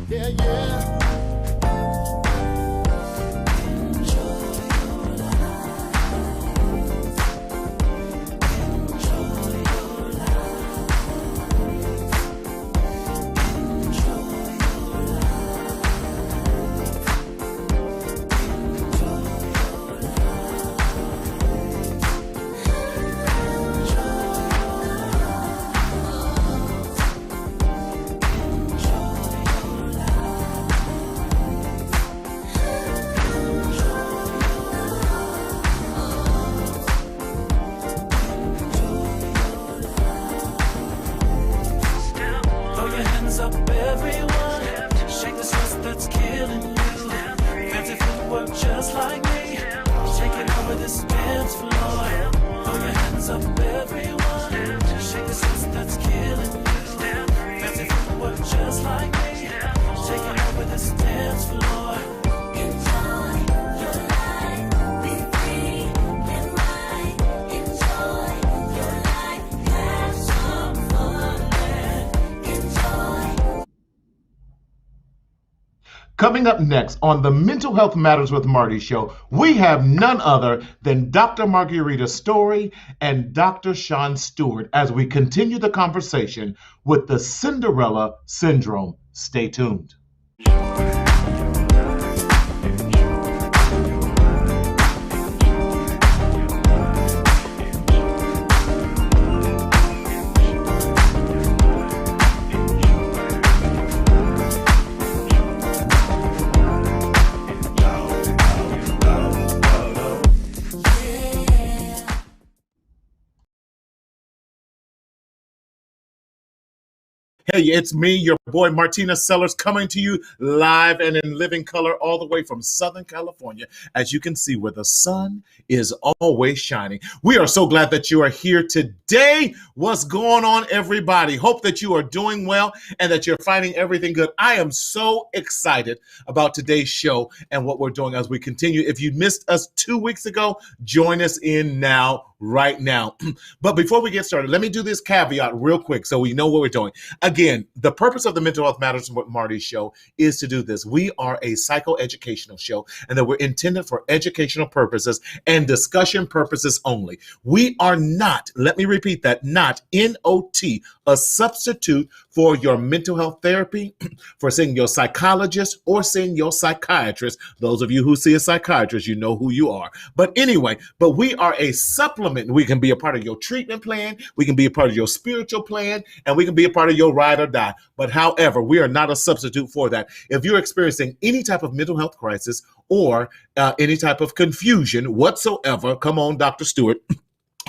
Yeah, yeah. Coming up next on the Mental Health Matters with Marty show, we have none other than Dr. Margarita Story and Dr. Shon Stewart as we continue the conversation with the Cinderella Syndrome. Stay tuned. Hey, it's me, your boy Martina Sellers, coming to you live and in living color all the way from Southern California, as you can see, where the sun is always shining. We are so glad that you are here today. What's going on, everybody? Hope that you are doing well and that you're finding everything good. I am so excited about today's show and what we're doing as we continue. If you missed us 2 weeks ago, join us in now. Right now. But before we get started, let me do this caveat real quick so we know what we're doing. Again, the purpose of the Mental Health Matters with Marty show is to do this. We are a psychoeducational show, and that we're intended for educational purposes and discussion purposes only. We are not, let me repeat that, not N-O-T, a substitute for your mental health therapy, for seeing your psychologist or seeing your psychiatrist. Those of you who see a psychiatrist, you know who you are. But anyway, we are a supplement. We can be a part of your treatment plan. We can be a part of your spiritual plan, and we can be a part of your ride or die. But however, we are not a substitute for that. If you're experiencing any type of mental health crisis or any type of confusion whatsoever, come on, Dr. Stewart,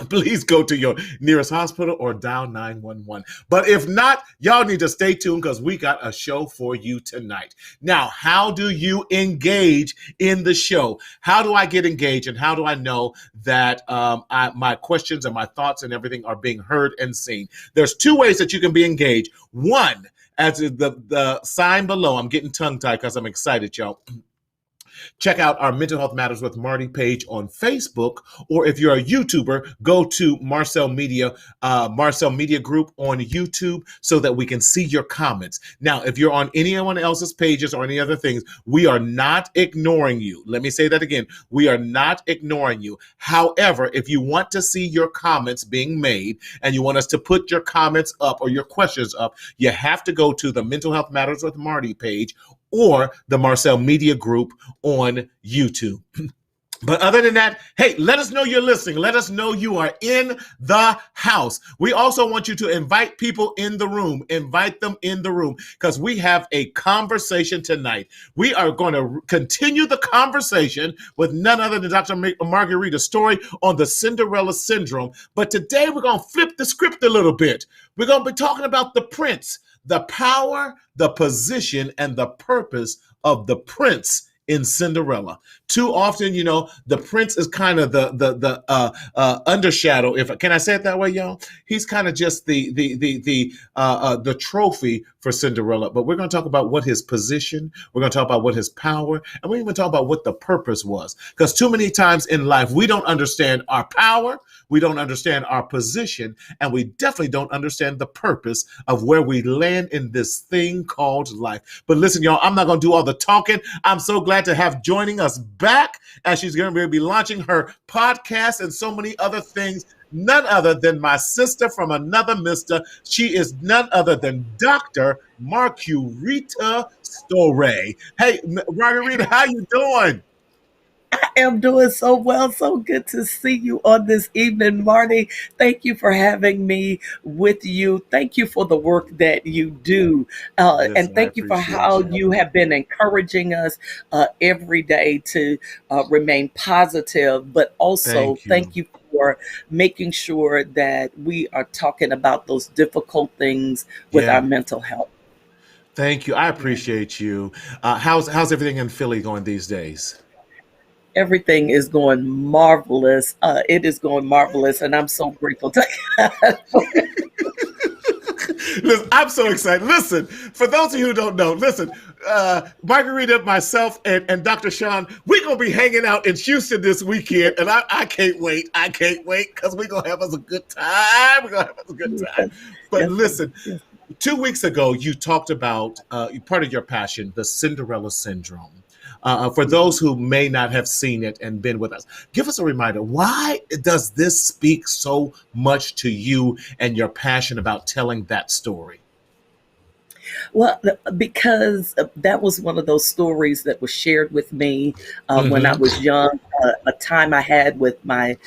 please go to your nearest hospital or dial 911. But if not, y'all need to stay tuned because we got a show for you tonight. Now, how do you engage in the show? How do I get engaged, and how do I know that my questions and my thoughts and everything are being heard and seen? There's 2 ways that you can be engaged. One, as the sign below, I'm getting tongue-tied because I'm excited, y'all. Check out our Mental Health Matters with Marty page on Facebook, or if you're a YouTuber, go to Marcel Media Group on YouTube so that we can see your comments. Now, if you're on anyone else's pages or any other things, we are not ignoring you. Let me say that again. We are not ignoring you. However, if you want to see your comments being made and you want us to put your comments up or your questions up, you have to go to the Mental Health Matters with Marty page or the Marcel Media Group on YouTube. But other than that, hey, let us know you're listening. Let us know you are in the house. We also want you to invite people in the room. Invite them in the room because we have a conversation tonight. We are going to continue the conversation with none other than Dr. Margarita Story on the Cinderella Syndrome. But today we're going to flip the script a little bit. We're going to be talking about the prince, the power, the position, and the purpose of the prince in Cinderella. Too often, the prince is kind of the undershadow. If can I say it that way, y'all? He's kind of just the trophy for Cinderella. But we're going to talk about what his position. We're going to talk about what his power, and we're even talk about what the purpose was. Because too many times in life we don't understand our power, we don't understand our position, and we definitely don't understand the purpose of where we land in this thing called life. But listen, y'all, I'm not going to do all the talking. I'm so glad to have joining us back as she's going to be launching her podcast and so many other things. None other than my sister from another mister. She is none other than Dr. Marguerita Storey. Hey, Marguerita, how you doing? I am doing so well. So good to see you on this evening, Marty. Thank you for having me with you. Thank you for the work that you do. And Listen, I thank you for appreciate how you. you have been encouraging us every day to remain positive, but also Thank you. thank you for making sure that we are talking about those difficult things with our Yeah. mental health. Thank you. I Yeah. appreciate you. How's everything in Philly going these days? Everything is going marvelous. It is going marvelous, and I'm so grateful to God for it. Listen, I'm so excited. Listen, for those of you who don't know, listen, Margarita, myself, and Dr. Shon, we're going to be hanging out in Houston this weekend, and I can't wait. I can't wait because we're going to have us a good time. We're going to have us a good time. Yes, But yes, sir. listen, Yes. 2 weeks ago, you talked about part of your passion, the Cinderella Syndrome. For those Mhm. who may not have seen it and been with us, give us a reminder. Why does this speak so much to you and your passion about telling that story? Well, because that was one of those stories that was shared with me when I Mm-hmm. was young. A time I had with my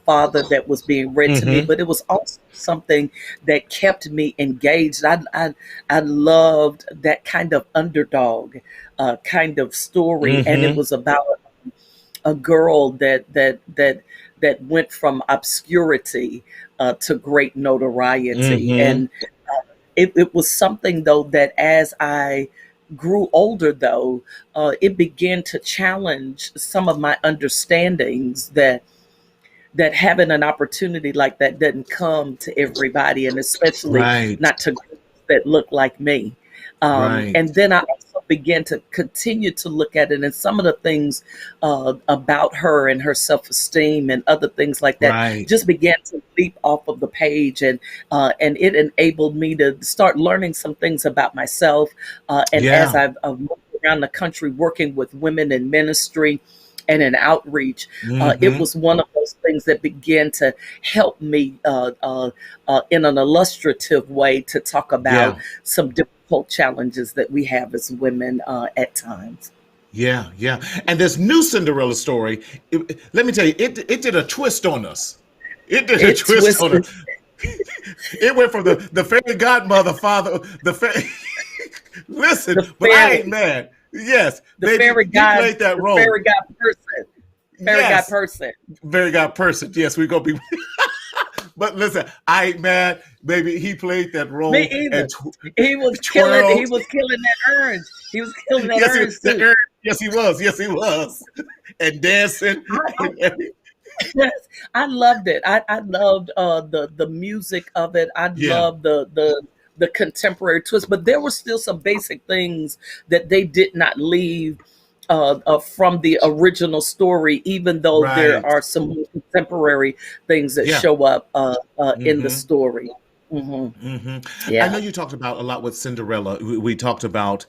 father that was being read to me, Mm-hmm. but it was also something that kept me engaged. I loved that kind of underdog kind of story, and it Mm-hmm. was about a girl that went from obscurity to great notoriety. Mm-hmm. And it was something though that as I grew older though, it began to challenge some of my understandings that having an opportunity like that doesn't come to everybody, and especially Right. not to groups that look like me. Right. And then I also began to continue to look at it, and some of the things about her and her self esteem and other things like that Right. just began to leap off of the page, and it enabled me to start learning some things about myself. And as Yeah. I've moved around the country working with women in ministry and in outreach, it Mm-hmm. was one of those things that began to help me in an illustrative way to talk about Yeah. some difficult challenges that we have as women at times. Yeah. Yeah. And this new Cinderella story, let me tell you, it did a twist on us. It did a It twist on twisted. us. It went from the fairy godmother father listen, the but I ain't fairy, mad. Yes, the baby, fairy he god, played that the role. fairy god person, fairy god Yes, person. very god person. Yes, we gonna be. But listen, I ain't mad, baby. He played that Me role and either. He was killing. He twirled. was killing that orange. He was killing that Yes, orange the too. Aaron, yes he was. Yes he was, and dancing I, and everything. Yes, I loved it. I loved the music of it. I Yeah, loved the contemporary twist, but there were still some basic things that they did not leave from the original story, even though there right. are some more contemporary things that Yeah. show up in the Mm-hmm. story. Hmm. Hmm. I know Yeah. you talked about a lot with Cinderella. We talked about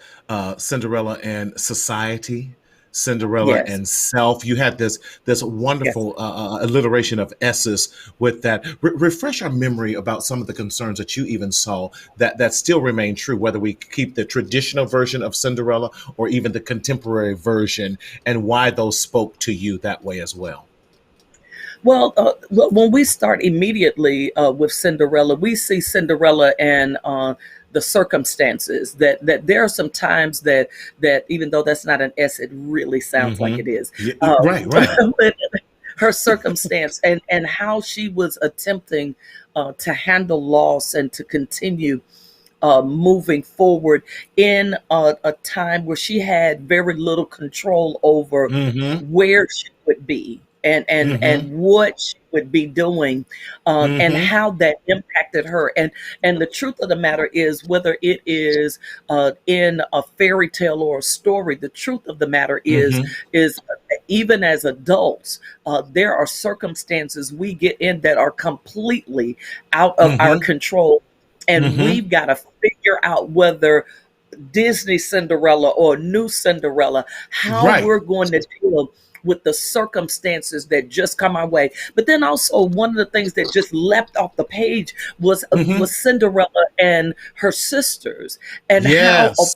Cinderella and society, Cinderella Yes. and self. You had this Yes. wonderful alliteration of S's with that. Refresh our memory about some of the concerns that you even saw that still remain true, whether we keep the traditional version of Cinderella or even the contemporary version, and why those spoke to you that way as well. Well, when we start immediately with Cinderella, we see Cinderella and the circumstances that there are some times that even though that's not an S, it really sounds like Hmm. it is. Yeah, right, Um, right. but her circumstance and how she was attempting to handle loss and to continue moving forward in a time where she had very little control over Mm-hmm. where she would be Mm-hmm. and what she would be doing, and Mm-hmm. how that impacted her. And the truth of the matter is, whether it is in a fairy tale or a story, the truth of the matter Mm-hmm. is even as adults, there are circumstances we get in that are completely out of our Mm-hmm. control, and Mm-hmm. we've got to figure out whether Disney Cinderella or New Cinderella, how Right. we're going to deal with the circumstances that just come our way. But then also one of the things that just leapt off the page Mm-hmm. was Cinderella and her sisters, and Yes.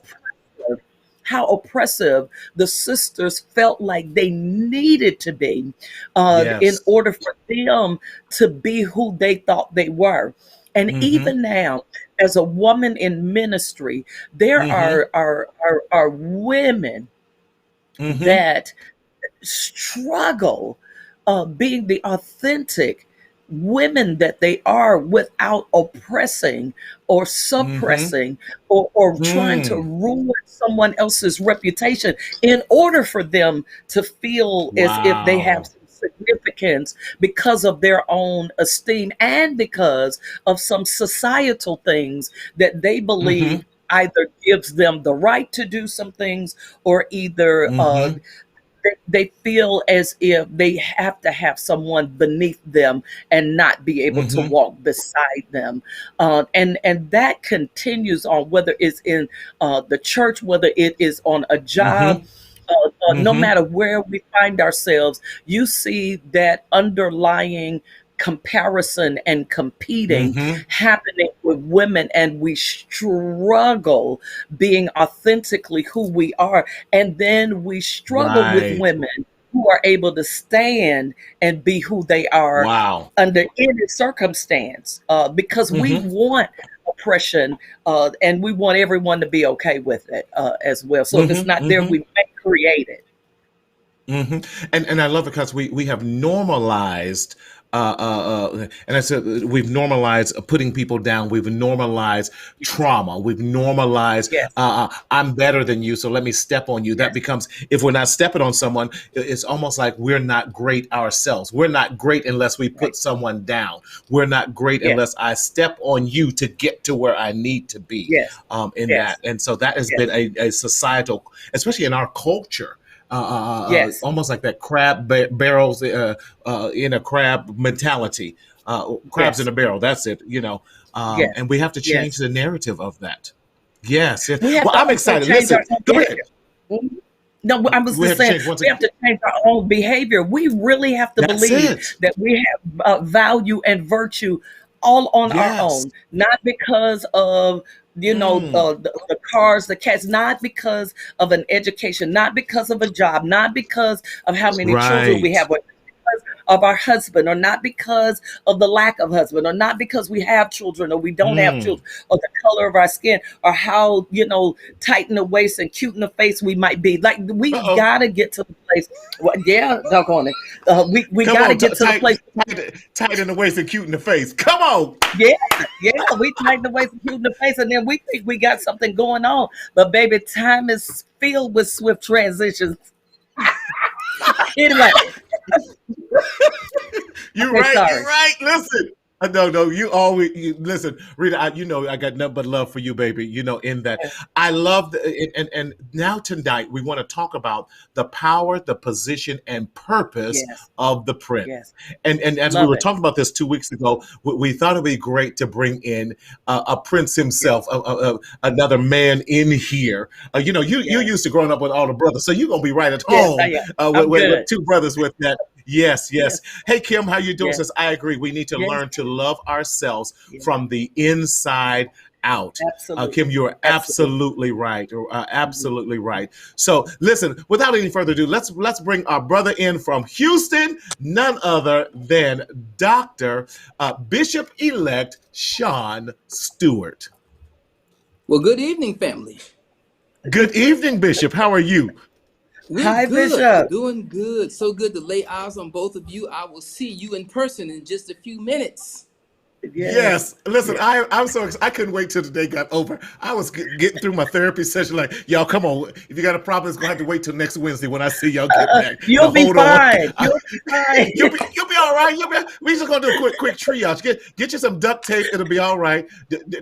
how oppressive the sisters felt like they needed to be, in Yes. order for them to be who they thought they were. And Mm-hmm. even now, as a woman in ministry, there Mm-hmm. are women Mm-hmm. that struggle being the authentic women that they are without oppressing or Mm-hmm. suppressing or trying to Mm. ruin someone else's reputation in order for them to feel as if they have Wow. some significance because of their own esteem and because of some societal things that they Mm-hmm. believe either gives them the right to do some things, or either Mm-hmm. they feel as if they have to have someone beneath them and not be able to Mm-hmm. walk beside them, and that continues on, whether it's in the church, whether it is on a job. Mm-hmm. No Mm-hmm. matter where we find ourselves, you see that underlying comparison and competing Mm-hmm. happening with women, and we struggle being authentically who we are, and then we struggle with Right. women who are able to stand and be who they are Wow. under any circumstance, because we Mm-hmm. want oppression, and we want everyone to be okay with it, as well. So if it's Mm-hmm. not there, Mm-hmm. we may create it. Hmm. And I love it because we have normalized, and I said we've normalized putting people down. We've normalized Yes, trauma. We've normalized yes, I'm better than you, so let me step on you. That yes, becomes, if we're not stepping on someone, it's almost like we're not great ourselves. We're not great unless we put right, someone down. We're not great yes, unless I step on you to get to where I need to be, yes, in that. yes, And so that has been yes, a societal, especially in our culture, yes, almost like that barrels, in a crab mentality. Crabs in yes, a barrel. That's it. yes, And we have to change yes. the narrative of that. Yes. Yes. We have Well, to I'm also excited. change Listen, our own go ahead. behavior. Mhm. No, I was We just have to saying change once we again. have to change our own behavior. We really have to That's believe it. that we have value and virtue all on our Yes. own, not because of Mm. the cars, the cats, not because of an education, not because of a job, not because of how many children we Right. have, or because of our husband, or not because of the lack of husband, or not because we have children or we don't have Mm. children, or the color of our skin, or how tight in the waist and cute in the face we might be. Like, we've Uh-oh. got to get to the place. Well, yeah, doggone it. We Come got to on. get to the Tight, place. tight in the waist and cute in the face. Come on. Yeah, yeah, we tighten the waist and cute in the face, and then we think we got something going on. But baby, time is filled with swift transitions. Anyway, You're okay, right. You're sorry. right. Listen. No, no, you always listen, Rita. I got nothing but love for you, baby. In that, Yes, I love and now tonight we want to talk about the power, the position, and purpose yes, of the prince. yes. And as we Love were it. talking about this 2 weeks ago, we thought it'd be great to bring in a prince himself, Yes, another man in here. You yes, used to growing up with all the brothers, so you're gonna be right at yes, I home am. with, I'm with good. two brothers with that. Yes, yes. Yes, Hey Kim, how you doing? yes, Says I agree. We need to yes, learn to love ourselves yes. from the inside out. Kim, Absolutely. you are Absolutely. absolutely right. Mhm. Absolutely right. So listen, without any further ado, let's bring our brother in from Houston, none other than Doctor Bishop Elect Shon Stewart. Well, good evening, family. Good evening, Bishop. How are you? We're Hi, good. We're Bishop. doing good. So good to lay eyes on both of you. I will see you in person in just a few minutes. Yes. Yes, listen, Yes. I'm so I couldn't wait till the day got over. I was getting through my therapy session, like, y'all, come on. If you got a problem, it's gonna have to wait till next Wednesday when I see y'all get back. Now You'll be hold on, fine. You'll be fine. you'll be all right. We just gonna do a quick triage. Get you some duct tape. It'll be all right.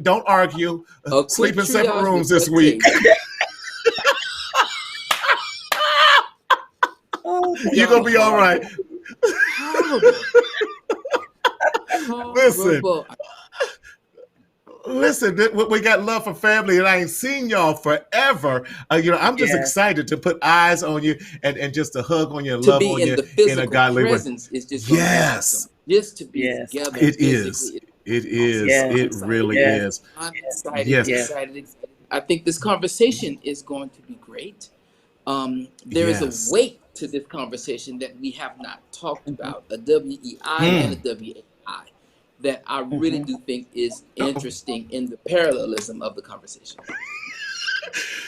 Don't argue. A quick Sleep in separate triage rooms with this duct week. tape. Oh, You're Y'all gonna be all right. horrible. Listen. Horrible. Listen, we got love for family, and I ain't seen y'all forever. I'm just yes. excited to put eyes on you and just to hug on you and To love be on in you the in a physical godly way. presence is just going to be awesome. Yes, Just to be Yes. together it is. physically is It awesome. is. So I'm Yes. It excited. really Yes. is. I'm Yes. excited, Yes, Yes. excited. I think this conversation is going to be great. There is a yes. weight to this conversation that we have not talked Mhm. about, a WEI and a Mm. WAI, that I really Mhm. do think is Uh-oh. interesting in the parallelism of the conversation.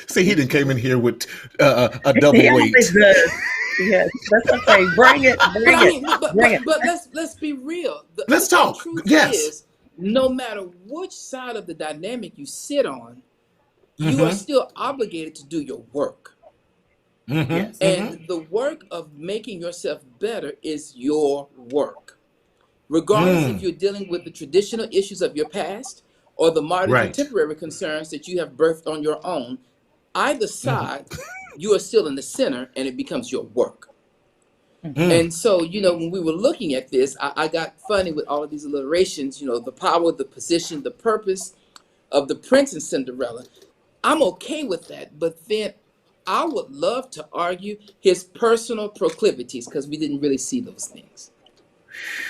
See, he didn't came in here with a He double always weight. does. Yes. That's okay. Bring it. But Bring I it. mean, but Bring but it. but let's be real. Let's The talk. truth Yes. is, no matter which side of the dynamic you sit on, you are Mm-hmm. still obligated to do your work. Mm-hmm. Yes. Mm-hmm. And the work of making yourself better is your work. Regardless if Mm. you're dealing with the traditional issues of your past or the modern Right. contemporary concerns that you have birthed on your own, either Mm-hmm. side, you are still in the center and it becomes your work. Mhm. Mm. And so, when we were looking at this, I got funny with all of these alliterations, the power, the position, the purpose of the prince and Cinderella. I'm okay with that. But then I would love to argue his personal proclivities because we didn't really see those things.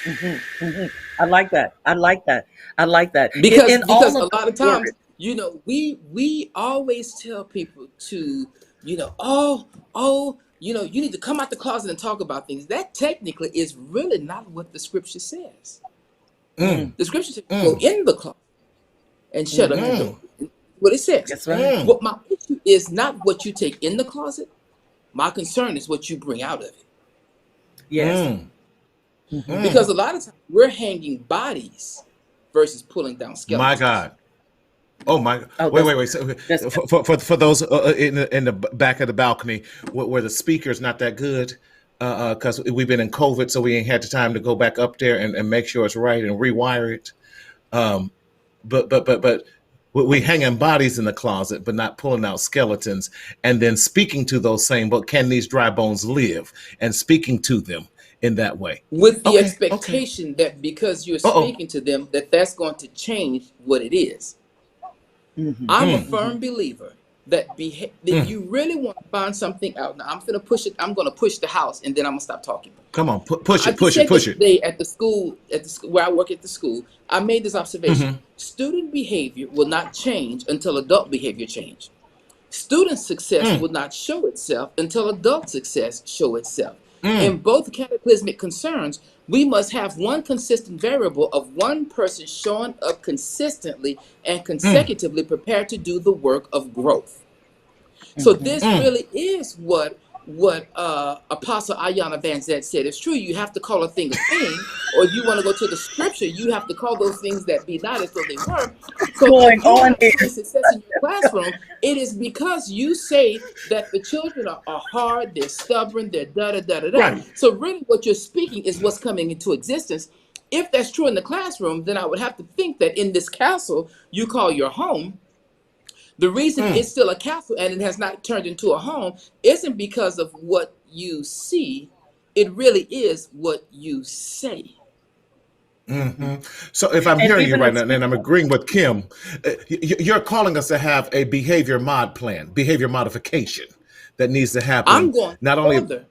Mhm. Mhm. I like that. I like that. I like that. Because In all because of a those lot of times, words. we always tell people to, you need to come out the closet and talk about things. That technically is really not what the scripture says. Mm. Mm. The scripture says go Mm. in the closet and shut up the Mhm. Mm. door. What it says. That's right. Mm. What my issue is not what you take in the closet. My concern is what you bring out of it. Yes. Mm. Mhm. Because Mm. a lot of times we're hanging bodies versus pulling down My skeletons. God. Oh my! Oh, Wait. So, that's good. for those in the back of the balcony where the speaker's not that good, because we've been in COVID, so we ain't had the time to go back up there and make sure it's right and rewire it. Um, but we hanging bodies in the closet, but not pulling out skeletons, and then speaking to those saying, "But can these dry bones live?" And speaking to them in that way. With the Okay. Okay. expectation that because you're Uh oh. speaking to them, that's going to change what it is. Mhm. I'm a Mm. firm Mhm. believer that if Mm. you really want to find something out, now I'm gonna push it. I'm gonna push the house, and then I'm gonna stop talking. Come on. Push I it. just Push it. said this Push it. today at the school where I work at the school. I made this observation: Mm-hmm. student behavior will not change until adult behavior change. Student success Mm. will not show itself until adult success show itself. In Mm. both cataclysmic concerns, we must have one consistent variable of one person showing up consistently and Mm. consecutively prepared to do the work of growth. So Mhm. this Mm. really is what Apostle Ayanna Van Zant said. It's true. You have to call a thing a thing, or if you want to go to the scripture, you have to call those things that be not as though they were. What's So if going you're on not here? seeing success in your classroom, it is because you say that the children are hard, they're stubborn, they're da da da da da. Right. So really, what you're speaking is what's coming into existence. If that's true in the classroom, then I would have to think that in this castle you call your home, the reason Mm. it's still a castle and it has not turned into a home isn't because of what you see. It really is what you say. Mhm. Hmm. So if I'm And hearing you even right the now, and I'm speaker. agreeing with Kim, you're calling us to have a behavior mod plan, behavior modification that needs to I'm happen. going Not only further,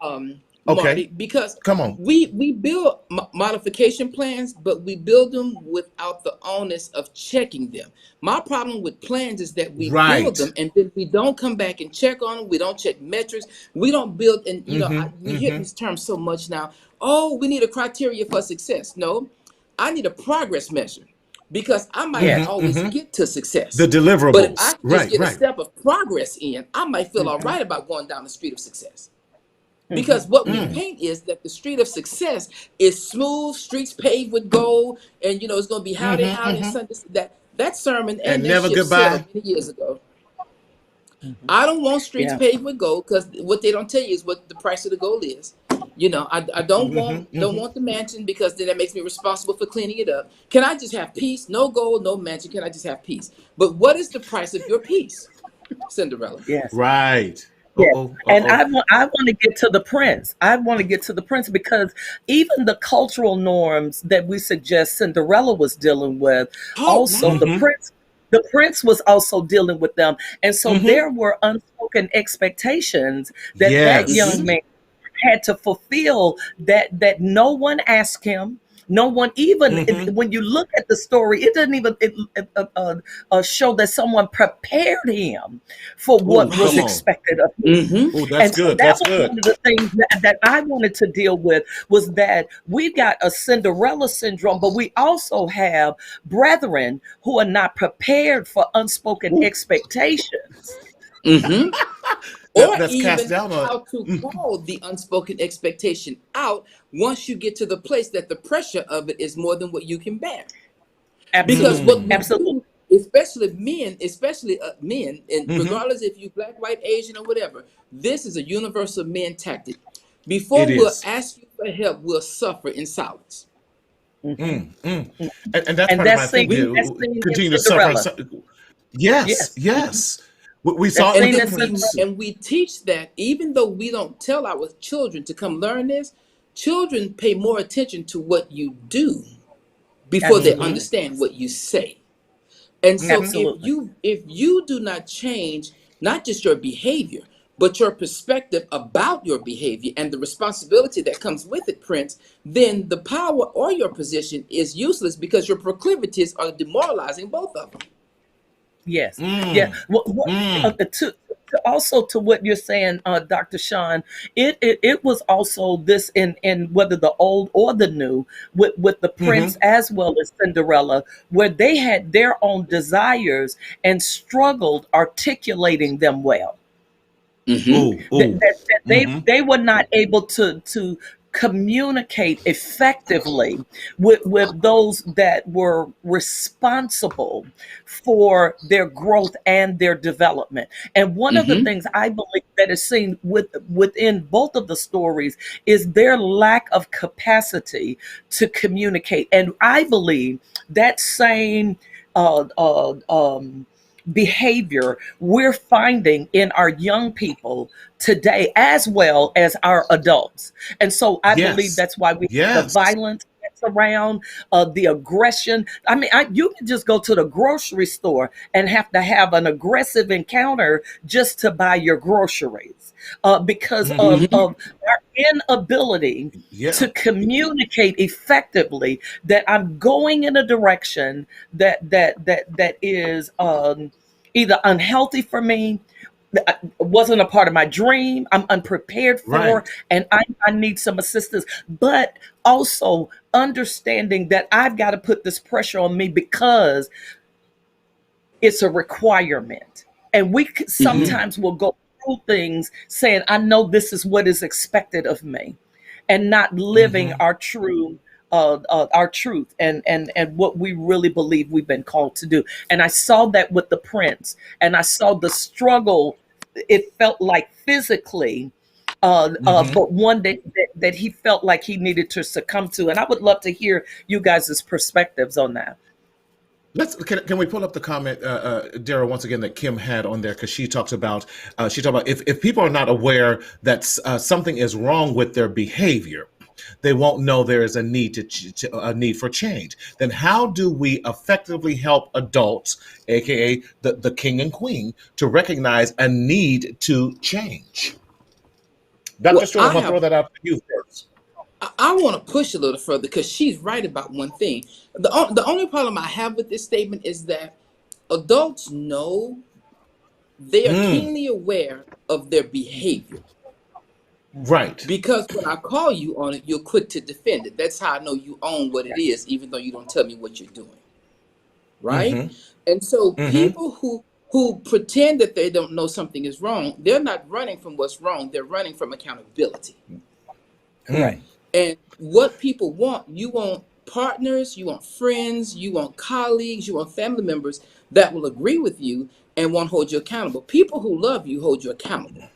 okay, Marty, because come on, we build modification plans, but we build them without the onus of checking them. My problem with plans is that we build right? them and then we don't come back and check on them. We don't check metrics. We don't build, and Mm-hmm. we hear Mm-hmm. these terms so much now. Oh, we need a criteria for success. No, I need a progress measure because I might not Yes. Mm-hmm. always Mm-hmm. get to The success. But if I deliverables, can just right? get a Right. step of progress in, I might feel all Mhm. right about going down the street of success. Hmm. Because what we Mm. paint is that the street of success is smooth, streets paved with gold, and it's going to be howdy Mm-hmm, howdy and mm-hmm. Sunday. That sermon and And that never ship sailed goodbye. many years ago. Hmm. I don't want streets Yeah. paved with gold because what they don't tell you is what the price of the gold is. I don't Mm-hmm, don't mm-hmm. want the mansion because then that makes me responsible for cleaning it up. Can I just have peace? No gold, no mansion. Can I just have peace? But what is the price of your peace, Cinderella? Yes. Right. Yes. Uh-oh, And uh-oh. I want to get to the prince. I want to get to the prince because even the cultural norms that we suggest Cinderella was dealing with, Talk also now. Mm-hmm, the prince was also dealing with them. And so mm-hmm. there were unspoken expectations that young Yes. Hmm. man had to fulfill, that no one asked him. No one even Mm-hmm. when you look at the story, it doesn't even show that someone prepared him for Oh, what was come Right. on. expected of him. Hmm. Oh, that's And so good. that That's was good. one of the things that I wanted to deal with, was that we've got a Cinderella syndrome, but we also have brethren who are not prepared for unspoken Ooh, expectations. Hmm. Or that's cast even down on. how to Mm. call the unspoken expectation out once you get to the place that the pressure of it is more than what you can bear. Because Absolutely. what we Mm. Absolutely. do, especially men, and Mm-hmm. regardless if you black, white, Asian, or whatever, this is a universal men tactic. It Before we'll is. ask you for help, we'll suffer in silence. Hmm. Mm, mm. And that's And part of my thing here. that's seen in Continue to suffer. Cinderella. Yes, Yes. yes. We That's saw it with And seen the in then we prince. Cinderella. and we teach that even though we don't tell our children to come learn this, children pay more attention to what you do before they Absolutely. Mm-hmm. understand what you say. And so Mm-hmm. Absolutely. if you do not change not just your behavior, but your perspective about your behavior and the responsibility that comes with it, Prince, then the power or your position is useless because your proclivities are demoralizing both of them. Yes. Yeah. Mm. Mm. Also to what you're saying, Dr. Sean, it was also this in whether the old or the new, with the prince Mm-hmm. as well as Cinderella, where they had their own desires and struggled articulating them well. Hmm. Oh, oh. That Mm-hmm. they were not able to communicate effectively with those that were responsible for their growth and their development. And one of the Hmm. things I believe that is seen within both of the stories is their lack of capacity to communicate. And I believe that same uh, uh, um, behavior we're finding in our young people today as well as our adults. And so I believe Yes. that's why we have the Yes. violence that's around, the aggression. I mean, you can just go to the grocery store and have to have an aggressive encounter just to buy your groceries, because Mm-hmm. of our inability Yeah. to communicate effectively that I'm going in a direction that is either unhealthy for me, that wasn't a part of my dream, I'm unprepared for, Right. and I need some assistance. But also understanding that I've got to put this pressure on me because it's a requirement. And we Hmm. Mm. sometimes will go through things saying, I know this is what is expected of me, and not living Mm-hmm. our truth and what we really believe we've been called to do. And I saw that with the prince, and I saw the struggle. It felt like physically, Mm-hmm. but one that he felt like he needed to succumb to. And I would love to hear you guys' perspectives on that. Can we pull up the comment, Daryl, once again, that Kim had on there, because she talked about if people are not aware that something is wrong with their behavior, they won't know there is a need a need for change. Then how do we effectively help adults, aka the king and queen, to recognize a need to change? Dr. Well, Stewart, I'm gonna throw that out to you first. I want to push a little further because she's right about one thing. The only problem I have with this statement is that adults know, they are Mm, keenly aware of their behavior. right. Because when I call you on it, you're quick to defend it. That's how I know you own what it is, even though you don't tell me what you're doing. Right? Mm-hmm. And so Mm-hmm. people who pretend that they don't know something is wrong, they're not running from what's wrong. They're running from accountability. Correct. And what people want, you want partners, you want friends, you want colleagues, you want family members that will agree with you and won't hold you accountable. People who love you hold you accountable.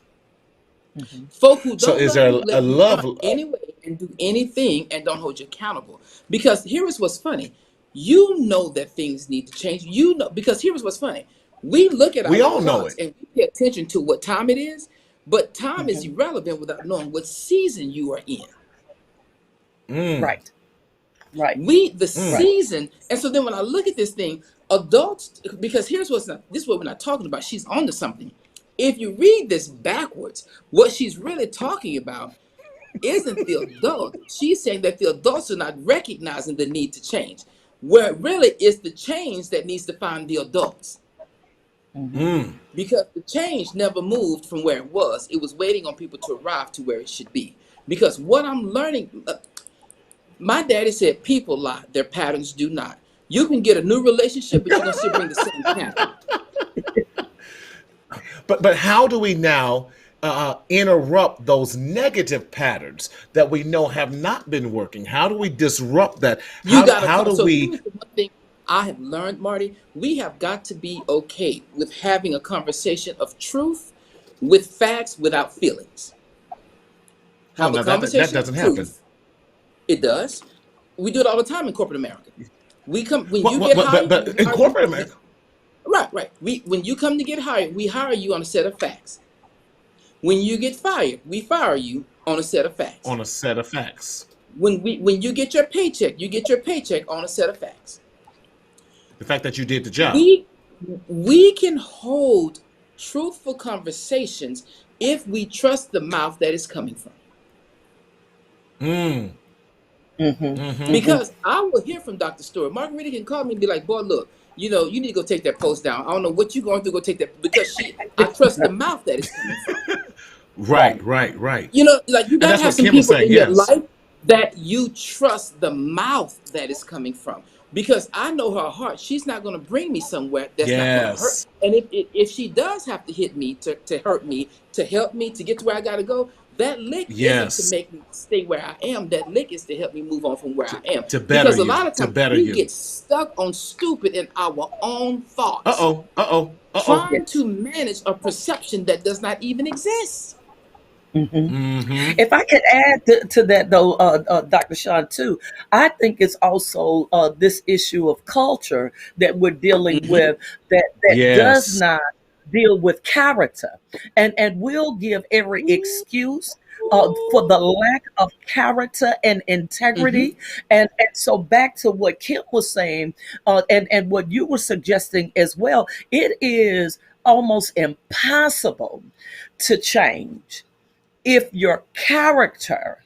Mm-hmm. Folk who So don't is love there you a let you love? down anyway and do anything and don't hold you accountable. Because here is what's funny. You know that things need to change. You know, because here is what's funny. We look at We our all know clocks it. and we pay attention to what time it is, but time is Mm-hmm. irrelevant without knowing what season you are in. Mm, Right. Right. The mm. Right. season, and so then when I look at this thing, adults, because here's what's not, this is what we're not talking about. She's onto something. If you read this backwards, what she's really talking about isn't the adult. She's saying that the adults are not recognizing the need to change. Where really is the change that needs to find the adults. Mm-hmm. Mm. Because the change never moved from where it was. It was waiting on people to arrive to where it should be. Because what I'm learning, my daddy said people lie, their patterns do not. You can get a new relationship, but you're going to still bring the same pattern. But how do we now interrupt those negative patterns that we know have not been working? How do we disrupt that? You got to How come. do So we? here's the one thing I have learned, Marty. We have got to be okay with having a conversation of truth with facts without feelings. Oh Have a no, that conversation doesn't of happen. truth. It does. We do it all the time in corporate America. We come when What you get hired, but we in hire you. corporate America? Right, right. We when you come to get hired, we hire you on a set of facts. When you get fired, we fire you on a set of facts. On a set of facts. When you get your paycheck on a set of facts. The fact that you did the job. We we can hold truthful conversations if we trust the mouth that is coming from. Mm. Mm-hmm. Mm-hmm. Mm-hmm. Because I will hear from Dr. Stewart. Margarita can call me and be like, boy, look, you need to go take that post down. I don't know what you're going through, go take that because I trust the mouth that is coming from. Right. Right. Like you And gotta that's have what some Kim was people saying. in your Yes. life that you trust the mouth that is coming from. Because I know her heart. She's not gonna bring me somewhere that's not gonna hurt. Yes. And if she does have to hit me to hurt me, to help me to get to where I gotta go, that lick isn't to Yes. make me stay where I am. That lick is to help me move on from where I am. To better Because a you. lot of To times better we you. get stuck on stupid in our own Uh thoughts, oh. Uh oh. Uh oh. trying Yes. to manage a perception that does not even exist. Mm-hmm. Mm-hmm. If I could add to that, though, Dr. Shon, too, I think it's also this issue of culture that we're dealing Hmm. with that does Yes. not deal with character, and will give every excuse for the lack of character and Hmm. integrity. And so back to what Kim was saying, and what you were suggesting as well, it is almost impossible to change if your character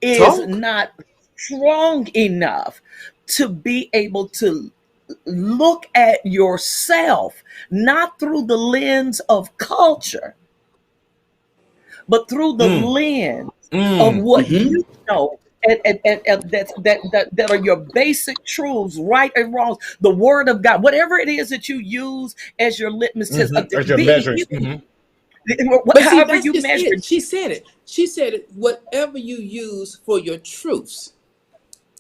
is Talk. not strong enough to be able to look at yourself not through the lens of culture, but through the Mm. lens of Mm. what Hmm. you know. And that are your basic truths, right and wrong, the word of God, whatever it is that you use as your litmus test, Mm-hmm. As your being measures. even, Mm-hmm. But see, however that's you just measure. it. She said it. She said it. Whatever you use for your truths.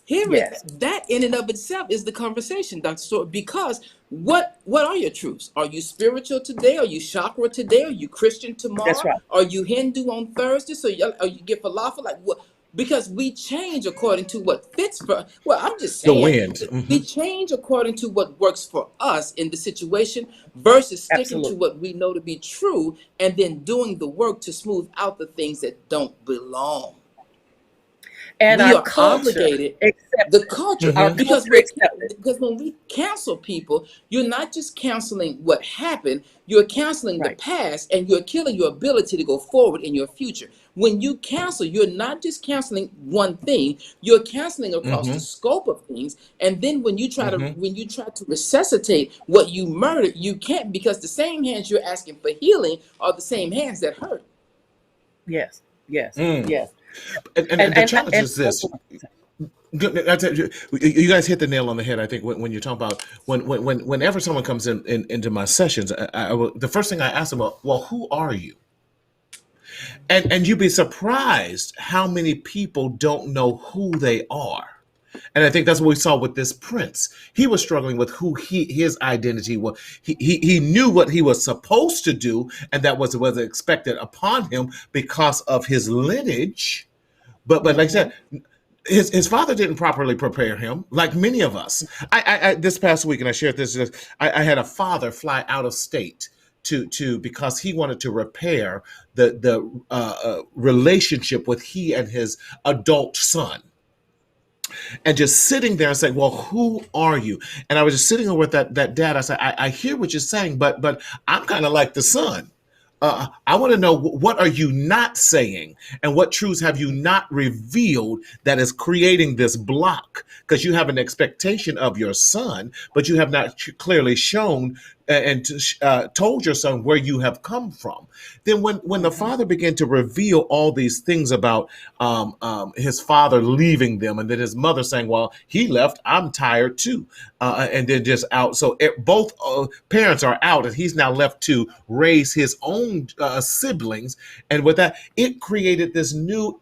Here is Yes, that in and of itself is the conversation, Dr. Stewart. Because what are your truths? Are you spiritual today? Are you chakra today? Are you Christian that's tomorrow? right. Are you Hindu on Thursday? So you get falafel? Like what? Because we change according to what fits for. Well, I'm just The saying wind. Mm-hmm. we change according to what works for us in the situation versus sticking to Absolutely. what we know to be true and then doing the work to smooth out the things that don't belong. And We our are culture obligated accepts the it. culture Our Mm-hmm. because culture we're accepts it. because when we cancel people, you're not just canceling what happened, you're canceling the Right. past and you're killing your ability to go forward in your future. When you cancel, you're not just canceling one thing, you're canceling across the Mm-hmm. scope of things. And then Mm-hmm. when you try to resuscitate what you murdered, you can't, because the same hands you're asking for healing are the same hands that hurt. Yes. Yes. Mm. Yes. And And the and challenge and is this. You guys hit the nail on the head. I think when you're talking about whenever someone comes into my sessions, the first thing I ask them, well, who are you? And you'd be surprised how many people don't know who they are. And I think that's what we saw with this prince. He was struggling with who his identity was. He knew what he was supposed to do, and that was expected upon him because of his lineage. But like I Mm-hmm. said, his father didn't properly prepare him, like many of us. I this past week, and I shared this. I had a father fly out of state to because he wanted to repair the relationship with he and his adult son, and just sitting there and saying, "Well, who are you?" And I was just sitting there with that dad. I said, "I hear what you're saying, but I'm kind of like the son. I want to know what are you not saying, and what truths have you not revealed that is creating this block? Because you have an expectation of your son, but you have not clearly shown and told your son where you have come from." Then, when the Mm-hmm. father began to reveal all these things about his father leaving them, and then his mother saying, "Well, he left. I'm tired too," and then just out. So both parents are out, and he's now left to raise his own siblings. And with that, it created this new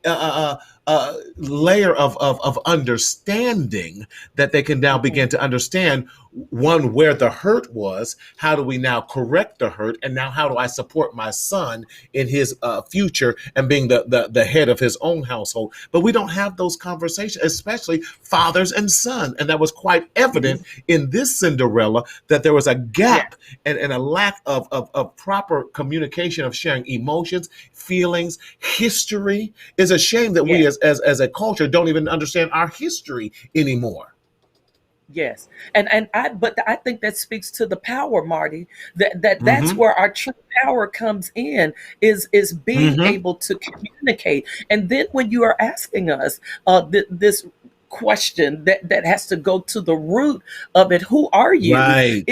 layer of understanding that they can now Mm-hmm. begin to understand, one, where the hurt was, how do we now correct the hurt, and now how do I support my son in his future and being the head of his own household. But we don't have those conversations, especially fathers and sons, and that was quite evident in this Cinderella, that there was a Yeah. gap and a lack of proper communication, of sharing emotions, feelings, history. It's a shame that we Yes. as a culture don't even understand our history anymore. Yes. And I think that speaks to the power, Marty. That's Mm-hmm. where our true power comes in, is being Mm-hmm. able to communicate. And then when you are asking us this question that has to go to the root of it, who are you? Right.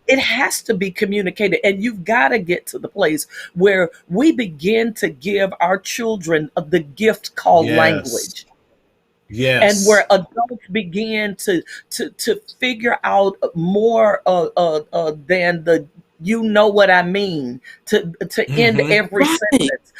It has to be communicated, and you've got to get to the place where we begin to give our children the gift called Yes. language, and Yes. where adults begin to figure out more than the "you know what I mean" to end Mm-hmm. every Right. sentence.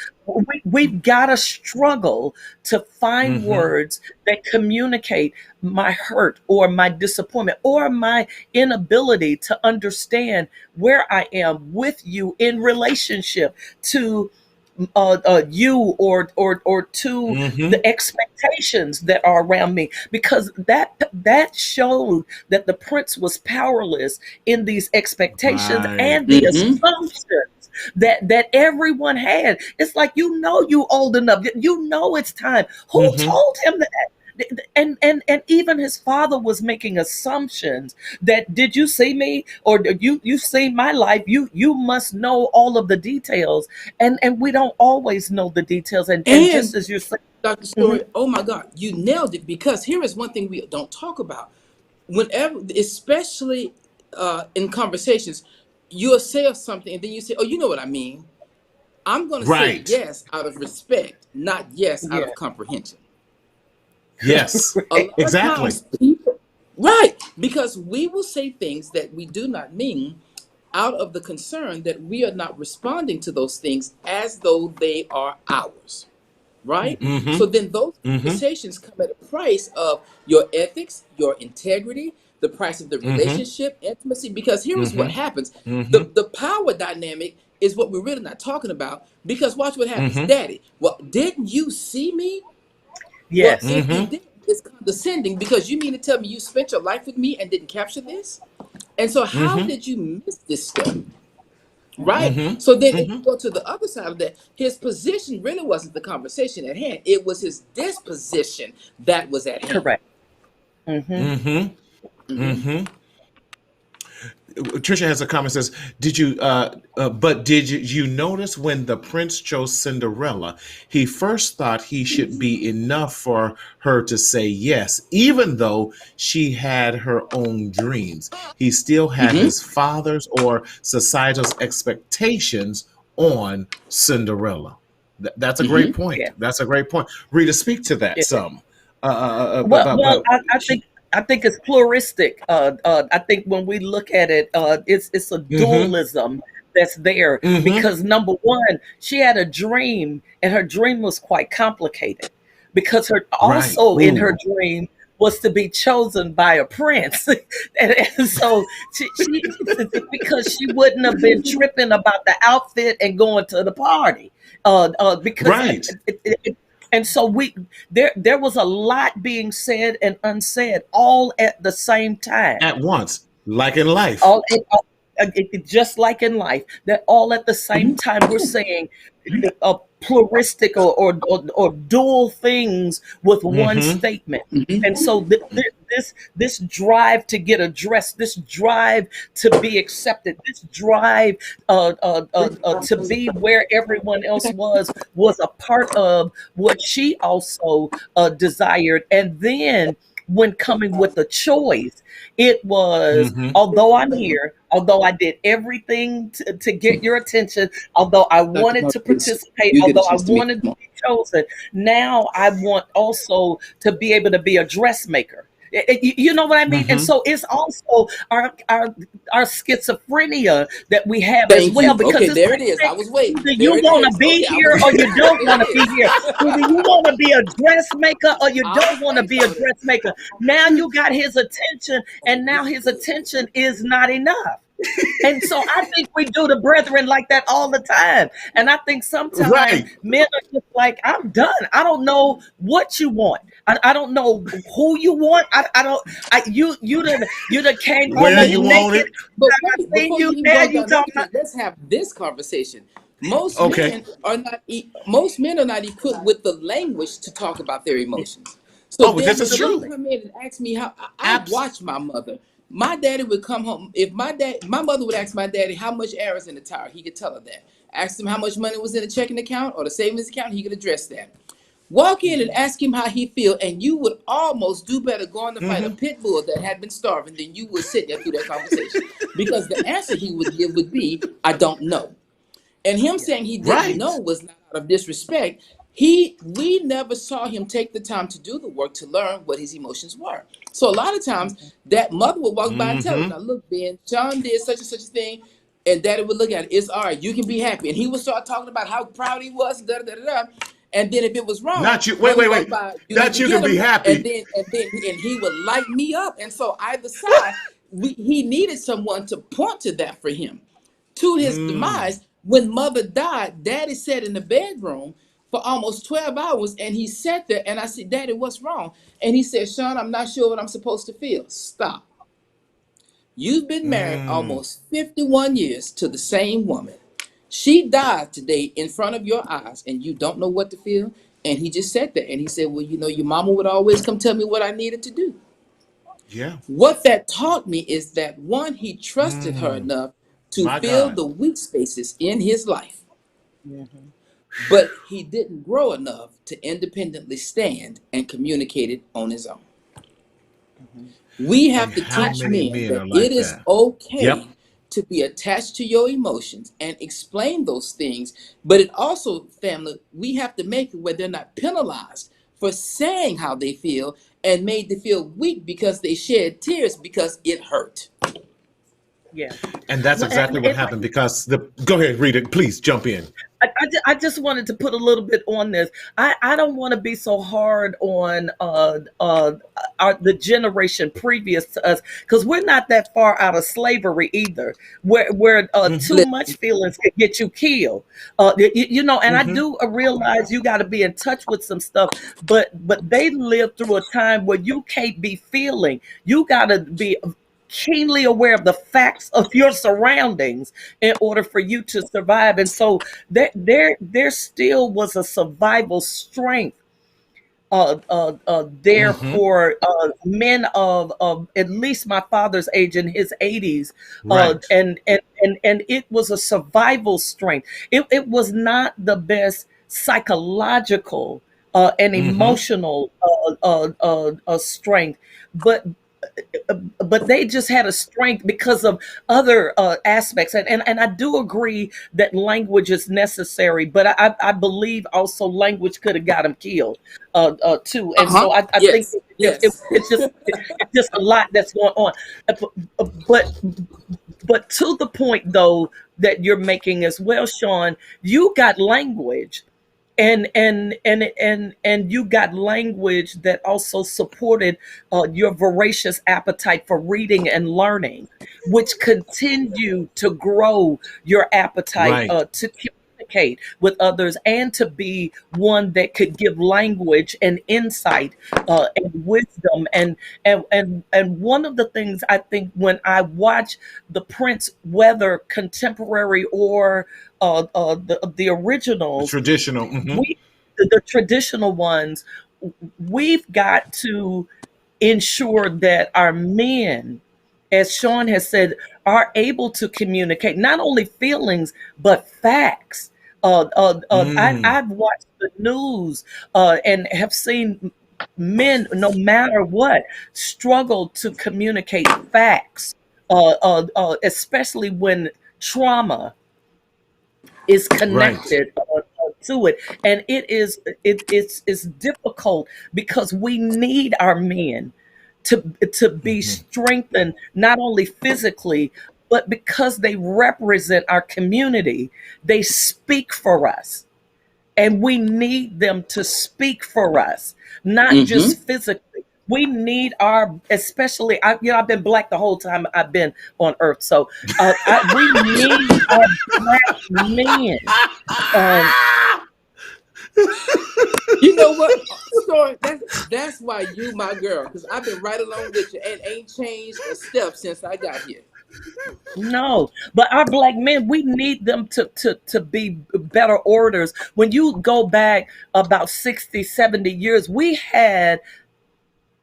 We've got to struggle to find Mm-hmm. words that communicate my hurt or my disappointment or my inability to understand where I am with you in relationship to you, or to Mm-hmm. the expectations that are around me, because that showed that the prince was powerless in these expectations Right. and the Mm-hmm. assumptions that everyone had. It's like, you old enough, it's time. Who Mm-hmm. told him that? And even his father was making assumptions that, did you see me, or did you see my life, you must know all of the details. And we don't always know the details, and just And as you're saying. Dr. Mhm. Story, oh my God, you nailed it. Because here is one thing we don't talk about. Whenever, especially in conversations, you'll say something and then you say, "Oh, you know what I mean." I'm going to say Right. yes out of respect, not yes out Yeah. of comprehension. Yes. A Right. lot of Exactly. times, people, right, because we will say things that we do not mean out of the concern that we are not responding to those things as though they are ours, right? Mm-hmm. So then those Mm-hmm. conversations come at a price of your ethics, your integrity, the price of the Mm-hmm. relationship, intimacy. Because here is what Mm-hmm. happens: Mm-hmm. the power dynamic is what we're really not talking about. Because watch what happens, Mm-hmm. Daddy. Well, didn't you see me? Well, Yes. if you Mm-hmm. did, it's condescending, because you mean to tell me you spent your life with me and didn't capture this? And so, how Mm-hmm. did you miss this stuff? Right? Mm-hmm. So then, if you Mm-hmm. go to the other side of that, his position really wasn't the conversation at hand, it was his disposition that was at hand. Correct. Mm-hmm. Mm-hmm. Hmm. Mm-hmm. Trisha has a comment, says, "Did you? But did you notice when the prince chose Cinderella? He first thought he should be enough for her to say yes, even though she had her own dreams. He still had Hmm. his father's or societal's expectations on Cinderella." That's a Hmm. great point. Yeah. That's a great point. Rita, speak to that Yeah. some. Well, I she, think it's pluralistic. I think when we look at it, it's a mm-hmm, dualism that's there mm-hmm, because number one, she had a dream, and her dream was quite complicated because her right. also in her Ooh, dream was to be chosen by a prince, and so because she wouldn't have been tripping about the outfit and going to the party, because right. and so there was a lot being said and unsaid all at the same time. At once, like in life. All just like in life, that all at the same time we're saying pluristic or dual things with one Mm-hmm, statement. And Mhm. so this drive to get addressed, this drive to be accepted, this drive to be where everyone else was a part of what she also desired. And then when coming with a choice, it was, mm-hmm. although I'm here, although I did everything to get your attention, although I Dr. wanted to Marcus, participate, you get a although I chance to make wanted a to point. be chosen, now I want also to be able to be a dressmaker. You know what I mean? And Mm-hmm. so it's also our schizophrenia that we have as Thank well, you. because Okay, it's there like it is. I was waiting. either you There it want to is. be Okay, I was here or you waiting. don't There want it to be here. is. Either you want to be a dressmaker or you I don't was want to waiting be a for this. dressmaker. Now you got his attention, Oh, and this now is his good. attention is not enough. And so I think we do the brethren like that all the time. And I think sometimes Right. men are just like, I'm done. I don't know what you want. I don't know who you want. I don't. You done came Where almost you want naked. it. But I wait, seen before you you even now. go You down that talking about? path, let's have this conversation. Most Okay. men are not. Most men are not equipped with the language to talk about their emotions. So Oh, then, this when is you true. Absolutely. come in and ask me how, I Abs. watched my mother. My daddy would come home. If my mother would ask my daddy how much air is in the tire, he could tell her that. Ask him how much money was in the checking account or the savings account, he could address that. Walk in and Mhm. ask him how he feel, and you would almost do better going to fight a Mm-hmm. pit bull that had been starving than you would sit there through that conversation. Because the answer he would give would be, I don't know. And him Yeah. saying he didn't Right. know was not out of disrespect. We never saw him take the time to do the work to learn what his emotions were. So a lot of times Mhm. that mother would walk by and tell him, Mm-hmm. now look, Ben, John did such and such a thing. And daddy would look at it, it's all right, you can be happy. And he would start talking about how proud he was, da da da da. And then if it was wrong, Not you. Wait, mother wait, would walk wait. by, you need That to you get can be him. And happy. then he would light me up. And so either side, he needed someone to point to that for him. To his Mm. demise, when mother died, daddy sat in the bedroom for almost 12 hours and he sat there and I said, Daddy, what's wrong? And he said, Shon, I'm not sure what I'm supposed to feel. Stop. You've been married Mm. almost 51 years to the same woman. She died today in front of your eyes and you don't know what to feel. And he just sat there and he said, well, you know, your mama would always come tell me what I needed to do. Yeah. What that taught me is that one, he trusted her Mm. enough to My fill God. the weak spaces in his life, Mhm. but he didn't grow enough to independently stand and communicate it on his own. Mhm. We And have to how I, teach many men men that are it like is that? Yep. okay to be attached to your emotions and explain those things. But it also, family, we have to make it where they're not penalized for saying how they feel and made to feel weak because they shed tears because it hurt. yeah. And that's Well, exactly what happened because the. Go ahead, read it. Please jump in. I just wanted to put a little bit on this. I don't want to be so hard on the generation previous to us because we're not that far out of slavery either, where too much feelings can get you killed. You know, and I Mm-hmm. do realize you got to be in touch with some stuff, but they lived through a time where you can't be feeling. You got to be keenly aware of the facts of your surroundings in order for you to survive. And so there still was a survival strength there Mm-hmm. for men of at least my father's age in his 80s, Right. and it was a survival strength. It was not the best psychological and Mm-hmm. emotional strength, but but they just had a strength because of other aspects. And I do agree that language is necessary, but I believe also language could have got them killed too. And Uh-huh. so I think Yes. Yes. it's just a lot that's going on. But but to the point though that you're making as well, Sean, you got language, and you got language that also supported your voracious appetite for reading and learning, which continued to grow your appetite Right. to communicate with others and to be one that could give language and insight and wisdom. And one of the things I think when I watch the Prince, whether contemporary or the The originals, traditional. Hmm. we the traditional ones, we've got to ensure that our men, as Sean has said, are able to communicate not only feelings but facts. Mm. I've watched the news and have seen men, no matter what, struggle to communicate facts, especially when trauma is Right. connected to it. And it's difficult because we need our men to be Hmm. strengthened not only physically, but because they represent our community, they speak for us, and we need them to speak for us, not Mm-hmm. just physically. We need our, especially, I've been black the whole time I've been on earth. So we need our black men. Um, You know what? Story. That's why you my girl, because I've been right along with you and ain't changed a step since I got here. no, but our black men, we need them to be better orators. When you go back about 60, 70 years, we had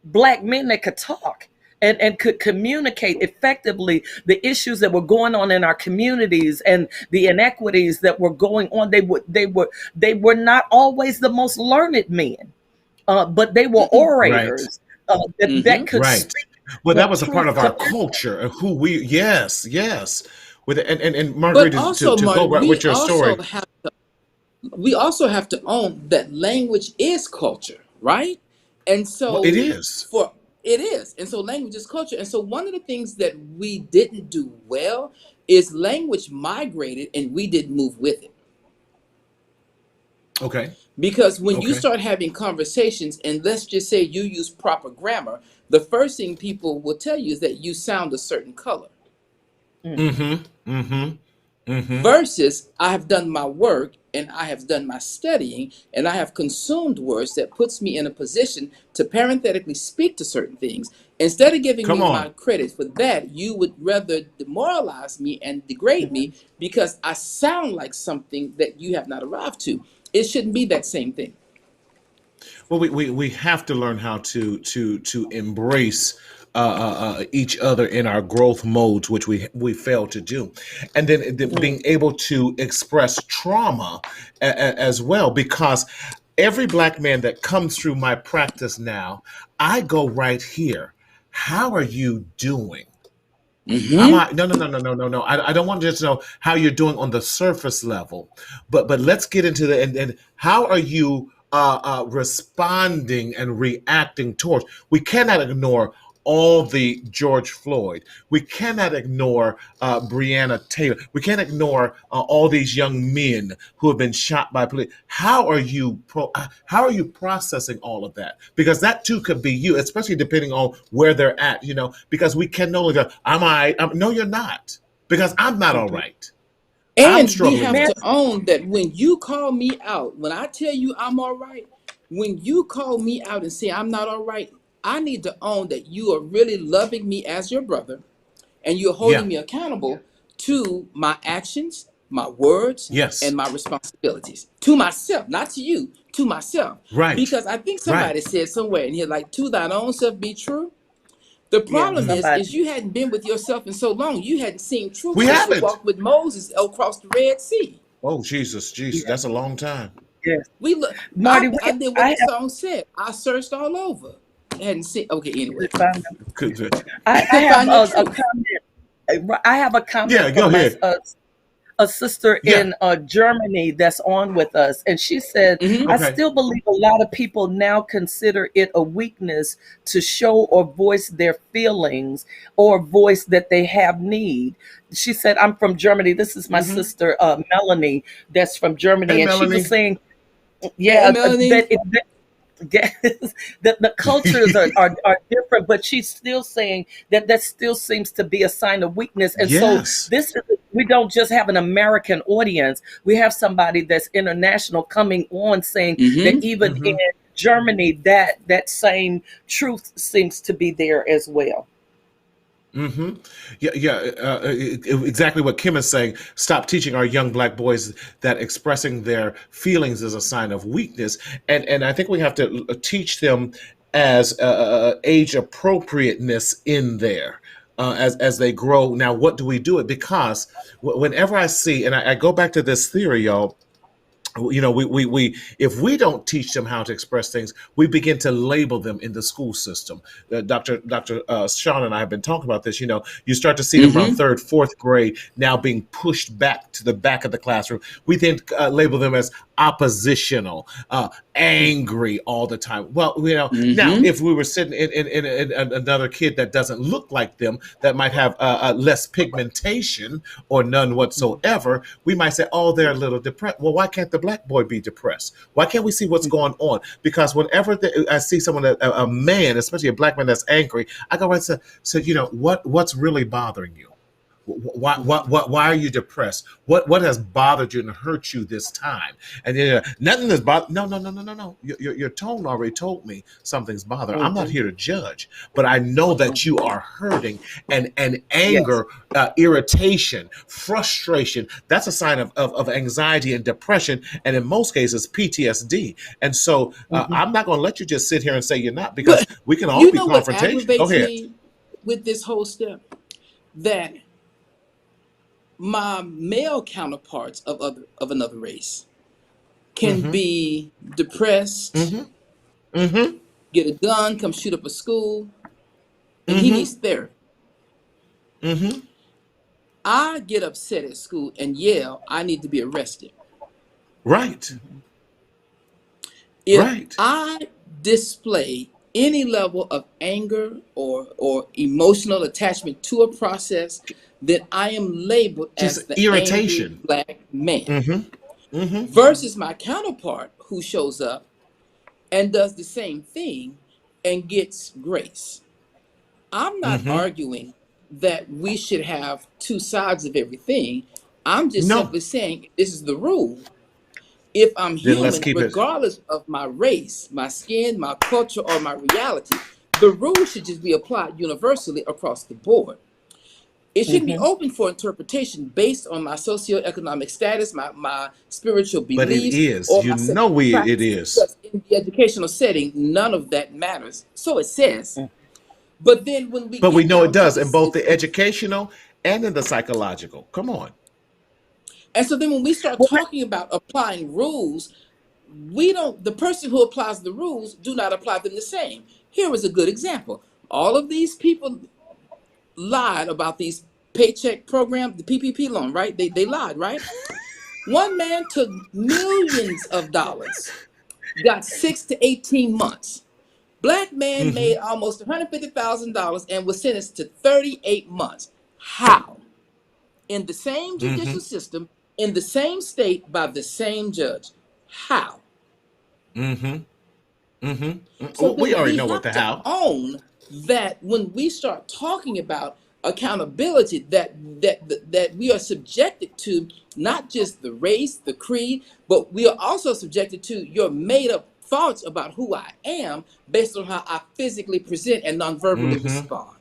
black men that could talk and could communicate effectively the issues that were going on in our communities and the inequities that were going on. They were not always the most learned men, but they were Mm-mm. Right. orators that Mm-hmm. could Right. speak Well, that was a part truth of to our power. culture and who we. Yes. Yes. With and But Marguerite, to also, go Marty, right with your story. we also have to own that language is culture, right? And Well, it so is. for it is. And so language is culture. And so one of the things that we didn't do well is language migrated and we didn't move with it. Okay. Because when you Okay. start having conversations, and let's just say you use proper grammar, the first thing people will tell you is that you sound a certain color. Mhm. Mm-hmm. Mm-hmm. Mm-hmm. Versus, I have done my work and I have done my studying and I have consumed words that puts me in a position to parenthetically speak to certain things. Instead of giving Come me my on. credit for that, you would rather demoralize me and degrade me because I sound like something that you have not arrived to. It shouldn't be that same thing. Well, we have to learn how to embrace each other in our growth modes, which we fail to do, and then Mm. being able to express trauma as well. Because every black man that comes through my practice now, I go right here. How are you doing? Am Hmm. I? No, no, no, no, no, no, no. I don't want to just know how you're doing on the surface level, but let's get into the and how are you responding and reacting towards? We cannot ignore all the George Floyd. We cannot ignore Breonna Taylor. We can't ignore all these young men who have been shot by police. How are you processing all of that? Because that too could be you, especially depending on where they're at. Because we can no longer. Am I? No, you're not. Because I'm not all Mhm. right. I'm And we struggling have Man, with to it. own that when you call me out, when I tell you I'm all right, when you call me out and say I'm not all right, I need to own that you are really loving me as your brother and you're Yeah. holding me accountable to my actions, my words, Yes. and my responsibilities to myself, not to you, to myself. Right. Because I think Right. somebody said somewhere in here, like, to thine own self be true. The yeah, problem Mhm. is somebody. you hadn't been with yourself in so long, you hadn't seen truth We since you haven't. walked with Moses across the Red Sea. Oh Jesus, Jesus, Yeah, that's a long time. yes. We look. Marty, I did what I the have song said. I searched all over. hadn't seen. Okay, anyway, I to have find your a truth. comment. I have a comment Yeah, go from ahead. a sister Yeah. in Germany that's on with us, and she said, Hmm. "I Okay. still believe a lot of people now consider it a weakness to show or voice their feelings or voice that they have need." She said, "I'm from Germany. This is my Hmm. sister Melanie, that's from Hey, Germany," and she was Melanie. saying, Hey, "Yeah, Melanie. yes, the cultures are different, but she's still saying that that still seems to be a sign of weakness." And so Yes. this is, we don't just have an American audience, we have somebody that's international coming on saying that Hmm. even in Hmm. Germany that same truth seems to be there as well. Hmm. Yeah, yeah, exactly what Kim is saying. Stop teaching our young black boys that expressing their feelings is a sign of weakness, and I think we have to teach them as age appropriateness in there. As they grow, now what do we do it? Because whenever I see, and I go back to this theory, y'all, we if we don't teach them how to express things, we begin to label them in the school system. Dr. Sean and I have been talking about this. You start to see them around Hmm. third, fourth grade now being pushed back to the back of the classroom. We then label them as oppositional, angry all the time. Well, now Hmm. if we were sitting in another kid that doesn't look like them, that might have less pigmentation or none whatsoever, we might say, oh, they're a little depressed. Well, why can't the black boy be depressed? Why can't we see what's going on? Because whenever I see someone, a man, especially a black man that's angry, I go right to say, what's really bothering you? Why are you depressed? What has bothered you and hurt you this time? And then nothing is bothered. No, no, no, no, no, no. Your tone already told me something's bothering. I'm not Mhm, here to judge, but I know that you mhm. are hurting, and Yes. anger, irritation, frustration. That's a sign of anxiety and depression, and in most cases PTSD. And so Mhm, I'm not going to let you just sit here and say you're not, because But we can all you be know what confrontational. Go aggravates ahead. me with this whole step? That my male counterparts of another race can Mm-hmm. be depressed, Mm-hmm. Mm-hmm. get a gun, come shoot up a school, and he Mm-hmm. needs therapy. Mm-hmm. I get upset at school and yell, I need to be arrested. Right. mhm, If Right. I display any level of anger or emotional attachment to a process, then I am labeled Just as the angry irritation. black man. Mm-hmm. Mm-hmm. Versus my counterpart who shows up and does the same thing and gets grace. I'm not Mm-hmm. arguing that we should have two sides of everything. I'm just No. simply saying this is the rule. If I'm Then let's human, keep it. regardless of my race, my skin, my culture, or my reality, the rule should just be applied universally across the board. It shouldn't be mhm, open for interpretation based on my socioeconomic status, my spiritual But it beliefs, is. or You my know sexual it practices, is. because in the educational setting, none of that matters. So it says. mm. But then when we But we get know it down to does in this, both the educational and in the psychological. Come on. and so then when we start Well, talking about applying rules, we don't, the person who applies the rules do not apply them the same. Here is a good example. All of these people lied about these paycheck program, the PPP loan, right? They lied, right? One man took millions of dollars, got 6 to 18 months. Black man Mm-hmm. made almost $150,000 and was sentenced to 38 months. How? In the same Mm-hmm. judicial system, in the same state, by the same judge. How? Mm-hmm. Mm-hmm. So We then already we know what have the to how. own that when we start talking about accountability, that we are subjected to not just the race, the creed, but we are also subjected to your made up thoughts about who I am based on how I physically present and non-verbally Mm-hmm. respond,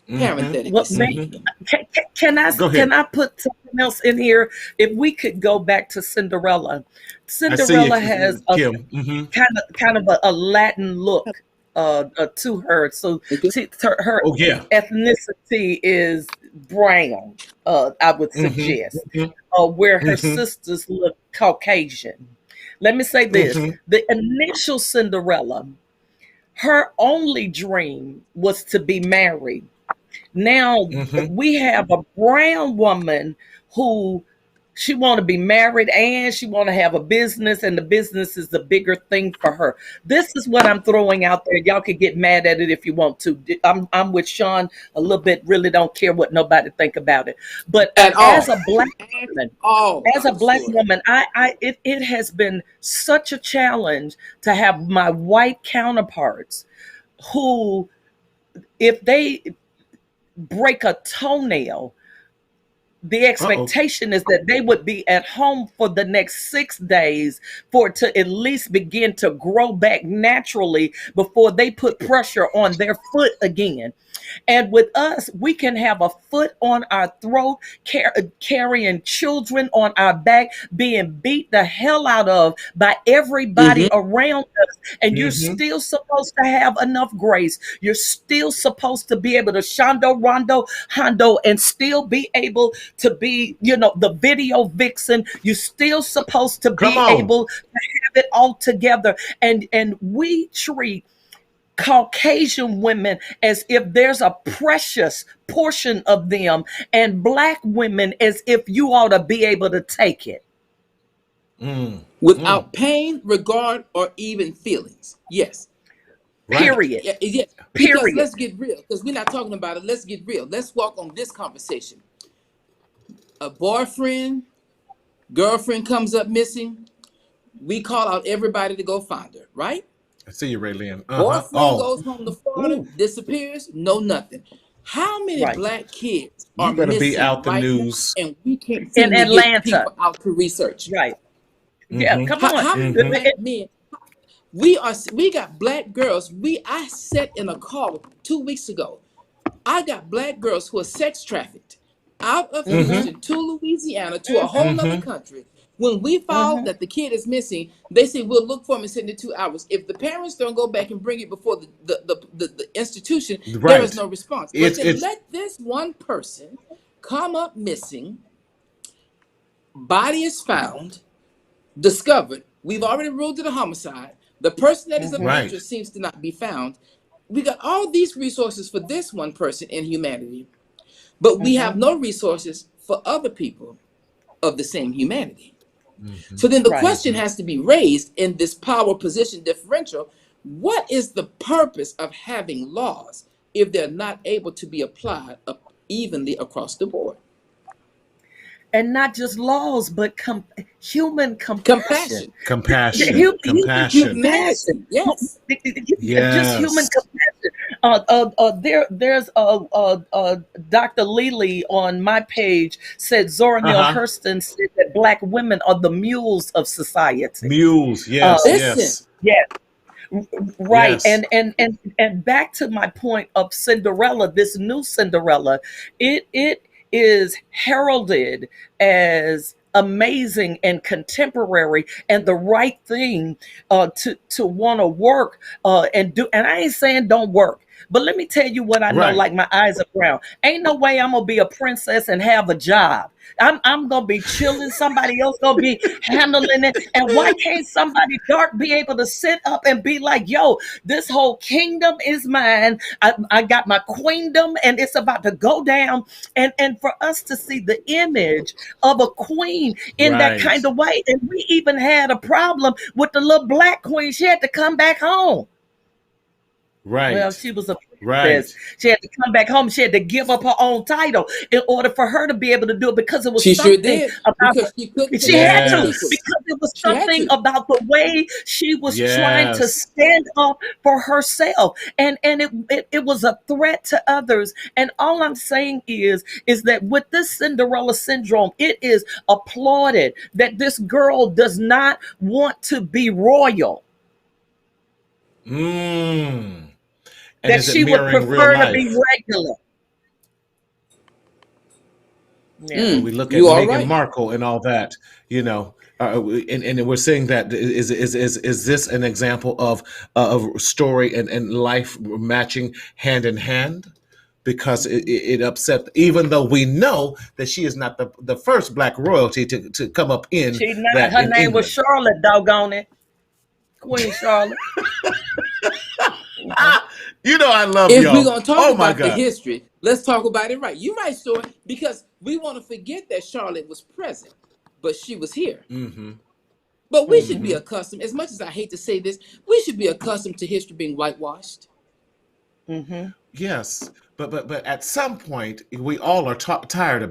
Mm-hmm. parenthetically well, Mm-hmm. speaking. Go can ahead. I put something else in here? If we could go back to Cinderella, I see Cinderella has you, Kim. Mm-hmm. kind of a Latin look to her. So Okay. her Oh yeah. ethnicity is brown. I would Mm-hmm. suggest, Mm-hmm. where her Mm-hmm. sisters look Caucasian. Let me say this: Mm-hmm. the initial Cinderella, her only dream was to be married. Now Mm-hmm. we have a brown woman who she want to be married and she want to have a business, and the business is the bigger thing for her. This is what I'm throwing out there. Y'all could get mad at it if you want to. I'm with Shon a little bit. Really don't care what nobody think about it. But At as all. a black At woman, all, as a Dr. black Stewart. woman, it has been such a challenge to have my white counterparts who, if they break a toenail, the Uh-oh. expectation is that they would be at home for the next 6 days for it to at least begin to grow back naturally before they put pressure on their foot again. And with us, we can have a foot on our throat, carrying children on our back, being beat the hell out of by everybody Mm-hmm. around us. And you're Mm-hmm. still supposed to have enough grace. You're still supposed to be able to shondo, rondo, hondo, and still be able to be, the video vixen. You're still supposed to Come be on. able to have it all together. And we treat Caucasian women as if there's a precious portion of them, and black women as if you ought to be able to take it. Mm. Mm. Without pain, regard, or even feelings. Yes. Right. Period. Yeah, yes. Because Period. let's get real. Because we're not talking about it. Let's get real. Let's walk on this conversation. A boyfriend, girlfriend comes up missing. We call out everybody to go find her, right? I see you, Raylene. Uh-huh. Boyfriend Oh. goes home to Florida, Ooh. disappears, no nothing. How many Right. black kids are You better be missing out the right now news. and we can't In seem to get Atlanta. people out to research? Right. Yeah, Mm-hmm. come How, on. how many Mm-hmm. black men? We got black girls. I sat in a call 2 weeks ago. I got black girls who are sex trafficked out of Mm-hmm. Houston to Louisiana to a whole nother Mm-hmm. country. When we found Mhm. that the kid is missing, they say we'll look for him in 72 hours. If the parents don't go back and bring it before the institution, there is Right. no response. But then It's let this one person come up missing, body is found, discovered. We've already ruled it a homicide. The person that is of Mhm. right. interest seems to not be found. We got all these resources for this one person in humanity, but we have Mhm. no resources for other people of the same humanity. Mm-hmm. So then the Right. question has to be raised in this power position differential. What is the purpose of having laws if they're not able to be applied evenly across the board? And not just laws, but human compassion. Compassion. Compassion. Human Compassion. compassion. Humanity. Yes. Just human Yes. compassion. There's Dr. Lely on my page said Zora Neale Uh-huh. Hurston said that black women are the mules of society. Mules. Uh, Yes. Listen. Yes. yeah, right. Yes. And back to my point of Cinderella, this new Cinderella, it is heralded as amazing and contemporary and the right thing to want to work and do. And I ain't saying don't work, but let me tell you what I know. Right. Like my eyes are brown. Ain't no way I'm gonna be a princess and have a job. I'm gonna be chilling. Somebody else gonna be handling it. And why can't somebody dark be able to sit up and be like, "Yo, this whole kingdom is mine. I got my queendom, and it's about to go down." And for us to see the image of a queen in that Right. kind of way, and we even had a problem with the little black queen. She had to come back home. Well, Right. she was a Right. princess. She had to come back home. She had to give up her own title in order for her to be able to do it because it was She sure something did about because she couldn't she connect had with to people. Yes. because it was She had something to. about the way she was trying to Yes. stand up for herself, and it was a threat to others. And all I'm saying is that with this Cinderella syndrome, it is applauded that this girl does not want to be royal, Mm. And that is it she would mirroring real prefer to be life? regular. Yeah. When we look at You all Meghan right. Markle and all that, and we're saying that is this an example of story and life matching hand in hand? Because it upset, even though we know that she is not the first black royalty to come up in She not. that Her in name was England. Charlotte, doggone it. Queen Charlotte. Mhm. You know I love If we're y'all. gonna talk Oh my about the God. history, let's talk about it right. You might store it because we want to forget that Charlotte was present, but she was here. Mm-hmm. But we should be Mm-hmm. Mhm. accustomed, as much as I hate to say this, we should be accustomed to history being whitewashed. Mhm. Yes, but at some point we all are tired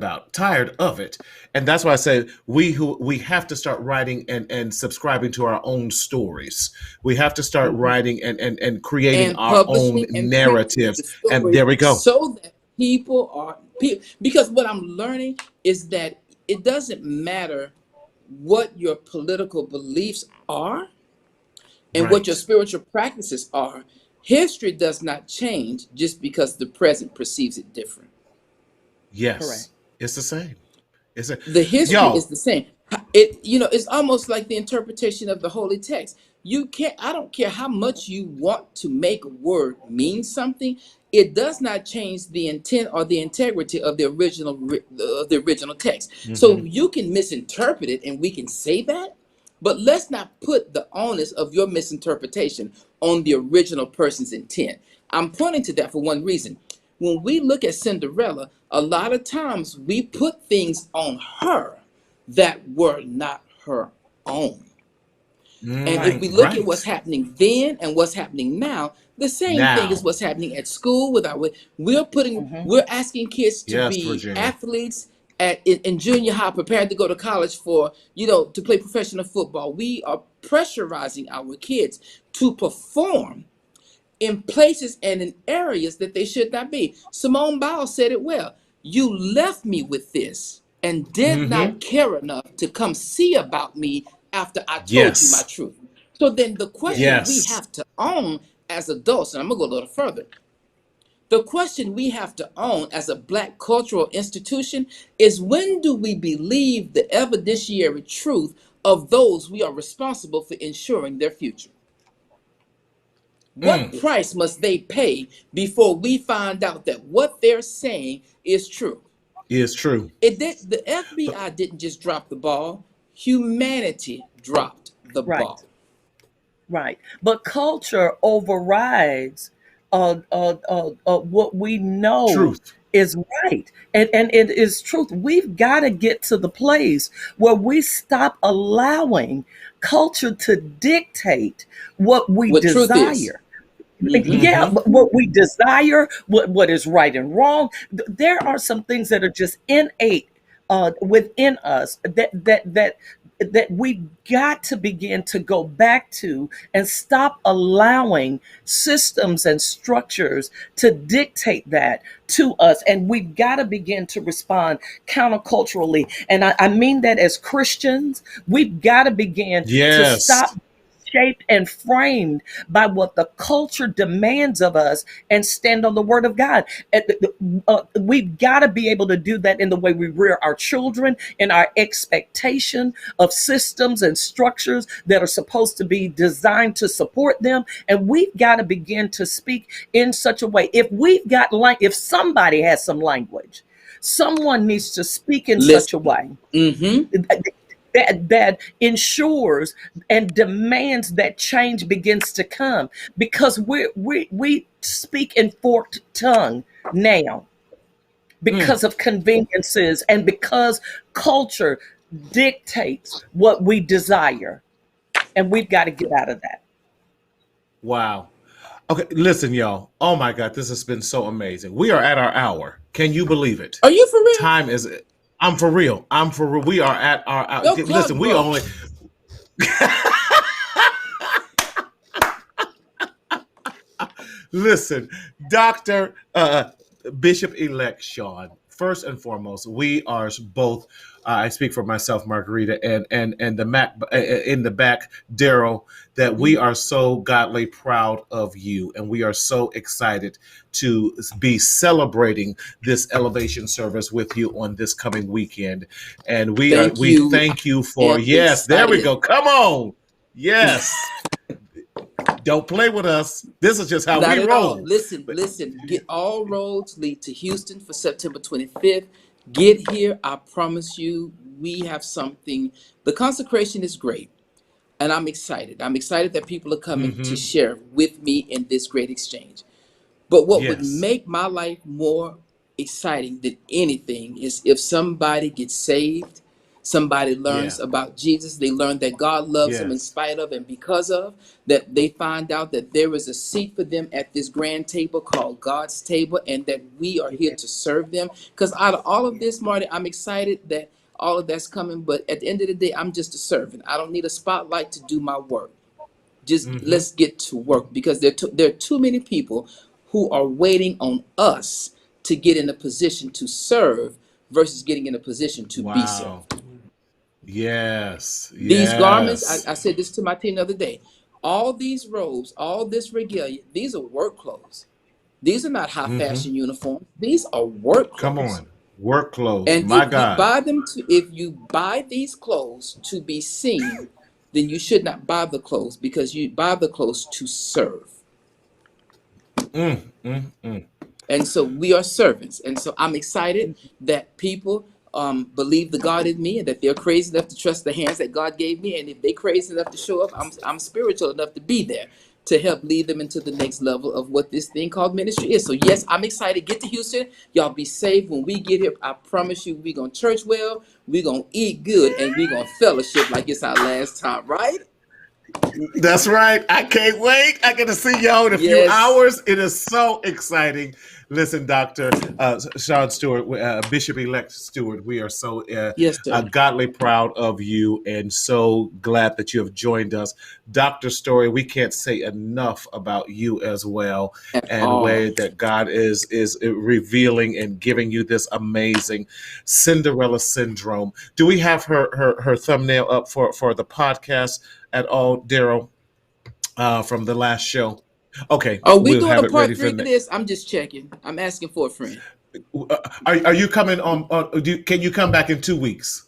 of it, and that's why I say we have to start writing and subscribing to our own stories. We have to start Mhm. writing and creating And our own publishing and printing narratives. the And stories there we go. so that people are because what I'm learning is that it doesn't matter what your political beliefs are and what your Right. spiritual practices are. History does not change just because the present perceives it different. Correct. Yes, it's the same. It's a The history is y'all. the same. It's almost like the interpretation of the holy text. You can't I don't care how much you want to make a word mean something, it does not change the intent or the integrity of the original text. So Hmm. you can misinterpret it and we can say that, but let's not put the onus of your misinterpretation on the original person's intent. I'm pointing to that for one reason. When we look at Cinderella, a lot of times we put things on her that were not her own. And if Right. we look at what's Right happening then and what's happening now, the same thing is now. what's happening at school with our Mhm. we're asking kids to Yes, be Virginia. athletes in junior high, prepared to go to college for, to play professional football. We are pressurizing our kids to perform in places and in areas that they should not be. Simone Biles said it well. You left me with this and did Hmm. not care enough to come see about me after I told you my Yes. truth. So then the question Yes. we Yes. have to own as adults, and I'm going to go a little further. The question we have to own as a Black cultural institution is, when do we believe the evidentiary truth of those we are responsible for ensuring their future? What Mm, price must they pay before we find out that what they're saying is true? is true. The But FBI didn't just drop the ball, humanity dropped the Right. ball. Right. But culture overrides what we know truth. is right. And it is truth. We've got to get to the place where we stop allowing culture to dictate what we What truth is. desire. Hmm. Yeah, Hmm. what we desire, what is right and wrong. There are some things that are just innate within us that we got to begin to go back to and stop allowing systems and structures to dictate that to us. And we've got to begin to respond counterculturally. And I mean that as Christians, we've got to begin to Yes. stop shaped and framed by what the culture demands of us and stand on the word of God. We've got to be able to do that in the way we rear our children, in our expectation of systems and structures that are supposed to be designed to support them. And we've got to begin to speak in such a way. If somebody has some language, someone needs to speak in such a Listen. way Hmm. that ensures and demands that change begins to come, because we speak in forked tongue now Mm. because of conveniences and because culture dictates what we desire, and we've got to get out of that. Wow. Okay, listen, y'all. Oh my God, this has been so amazing. We are at our hour. Can you believe it? Are you for real? Time is. I'm for real. I'm for real. We are at our hour. Your Listen, clock we broke. only. Listen, Doctor Bishop Elect Shon. First and foremost, we are both. I speak for myself, Margarita, and the Mac in the back, Daryl. That we Mhm. are so godly proud of you, and we are so excited to be celebrating this elevation service with you on this coming weekend. And Thank we you. I thank you for, am yes. There we excited. go. Come on, yes. Don't play with us. This is just how Not we at all. roll. Listen, But listen. Get all roads lead to Houston for September 25th. Get here. I promise you, we have something. The consecration is great. And I'm excited. I'm excited that people are coming to Mm-hmm. share with me in this great exchange. But what would Yes. make my life more exciting than anything is if somebody gets saved, somebody Yeah. learns about Jesus, they learn that God loves them in Yes. spite of and because of, that they find out that there is a seat for them at this grand table called God's table, and that we are here Yeah. to serve them. Because out of all of this, Marty, I'm excited that all of that's coming, but at the end of the day, I'm just a servant. I don't need a spotlight to do my work. Just Mm-hmm. let's get to work, because there are too many people who are waiting on us to get in a position to serve versus getting in a position to be Wow. served. Yes. These garments, Yes. I said this to my team the other day, all these robes, all this regalia, these are work clothes. These are not high Mm-hmm. fashion uniforms. These are work Come clothes. on. Work clothes. And My God. if you buy these clothes to be seen, then you should not buy the clothes, because you buy the clothes to serve. Mm, mm, mm. And so we are servants. And so I'm excited that people believe the God in me, and that they're crazy enough to trust the hands that God gave me. And if they crazy enough to show up, I'm spiritual enough to be there to help lead them into the next level of what this thing called ministry is. So yes, I'm excited. Get to Houston. Y'all be safe when we get here. I promise you, we're going to church well, we're going to eat good, and we're going to fellowship like it's our last time, right? That's right. I can't wait. I get to see y'all in a few Yes. hours. It is so exciting. Listen, Dr. Shon Stewart, Bishop-elect Stewart, we are so Yes, sir. godly proud of you and so glad that you have joined us. Dr. Story, we can't say enough about you as well, At and the all. way that God is revealing and giving you this amazing Cinderella Syndrome. Do we have her thumbnail up for the podcast at all, Daryl, from the last show? Okay, Are we we'll doing have a it ready part for three of next. this? I'm just checking. I'm asking for a friend. Are you coming on? Can you come back in 2 weeks?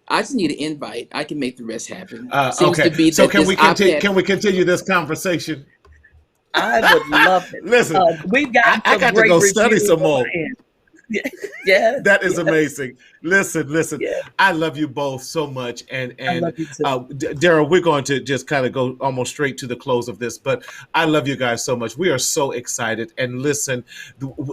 I just need an invite. I can make the rest happen. Seems to Okay, be so that can this we continue? iPad. Can we continue this conversation? I would love it. Listen, We've I, gotten I some got to great go study reviews some on more. my end. Yes, That is yes, amazing. Listen. yes. I love you both so much, and I love you too. Daryl, we're going to just kind of go almost straight to the close of this, but I love you guys so much. We are so excited, and listen,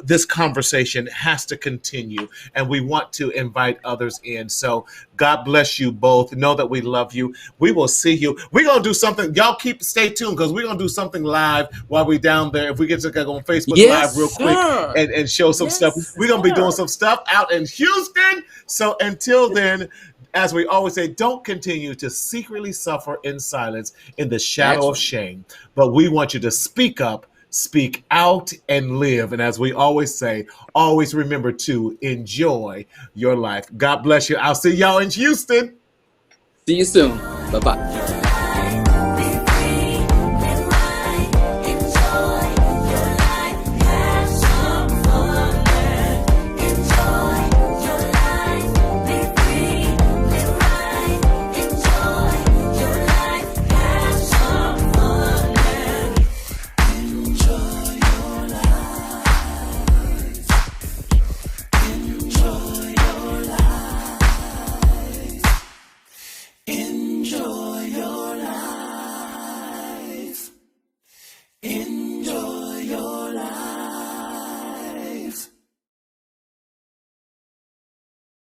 this conversation has to continue, and we want to invite others in. So God bless you both. Know that we love you. We will see you. We're gonna do something. Y'all stay tuned, because we're gonna do something live while we're down there. If we get to go on Facebook Live Yes, real quick sir. and show some stuff, Yes, we're gonna be doing sir. some stuff out in Houston. So until then, as we always say, don't continue to secretly suffer in silence in the shadow That's of right. shame. But we want you to speak up, speak out, and live. And as we always say, always remember to enjoy your life. God bless you. I'll see y'all in Houston. See you soon. Bye bye.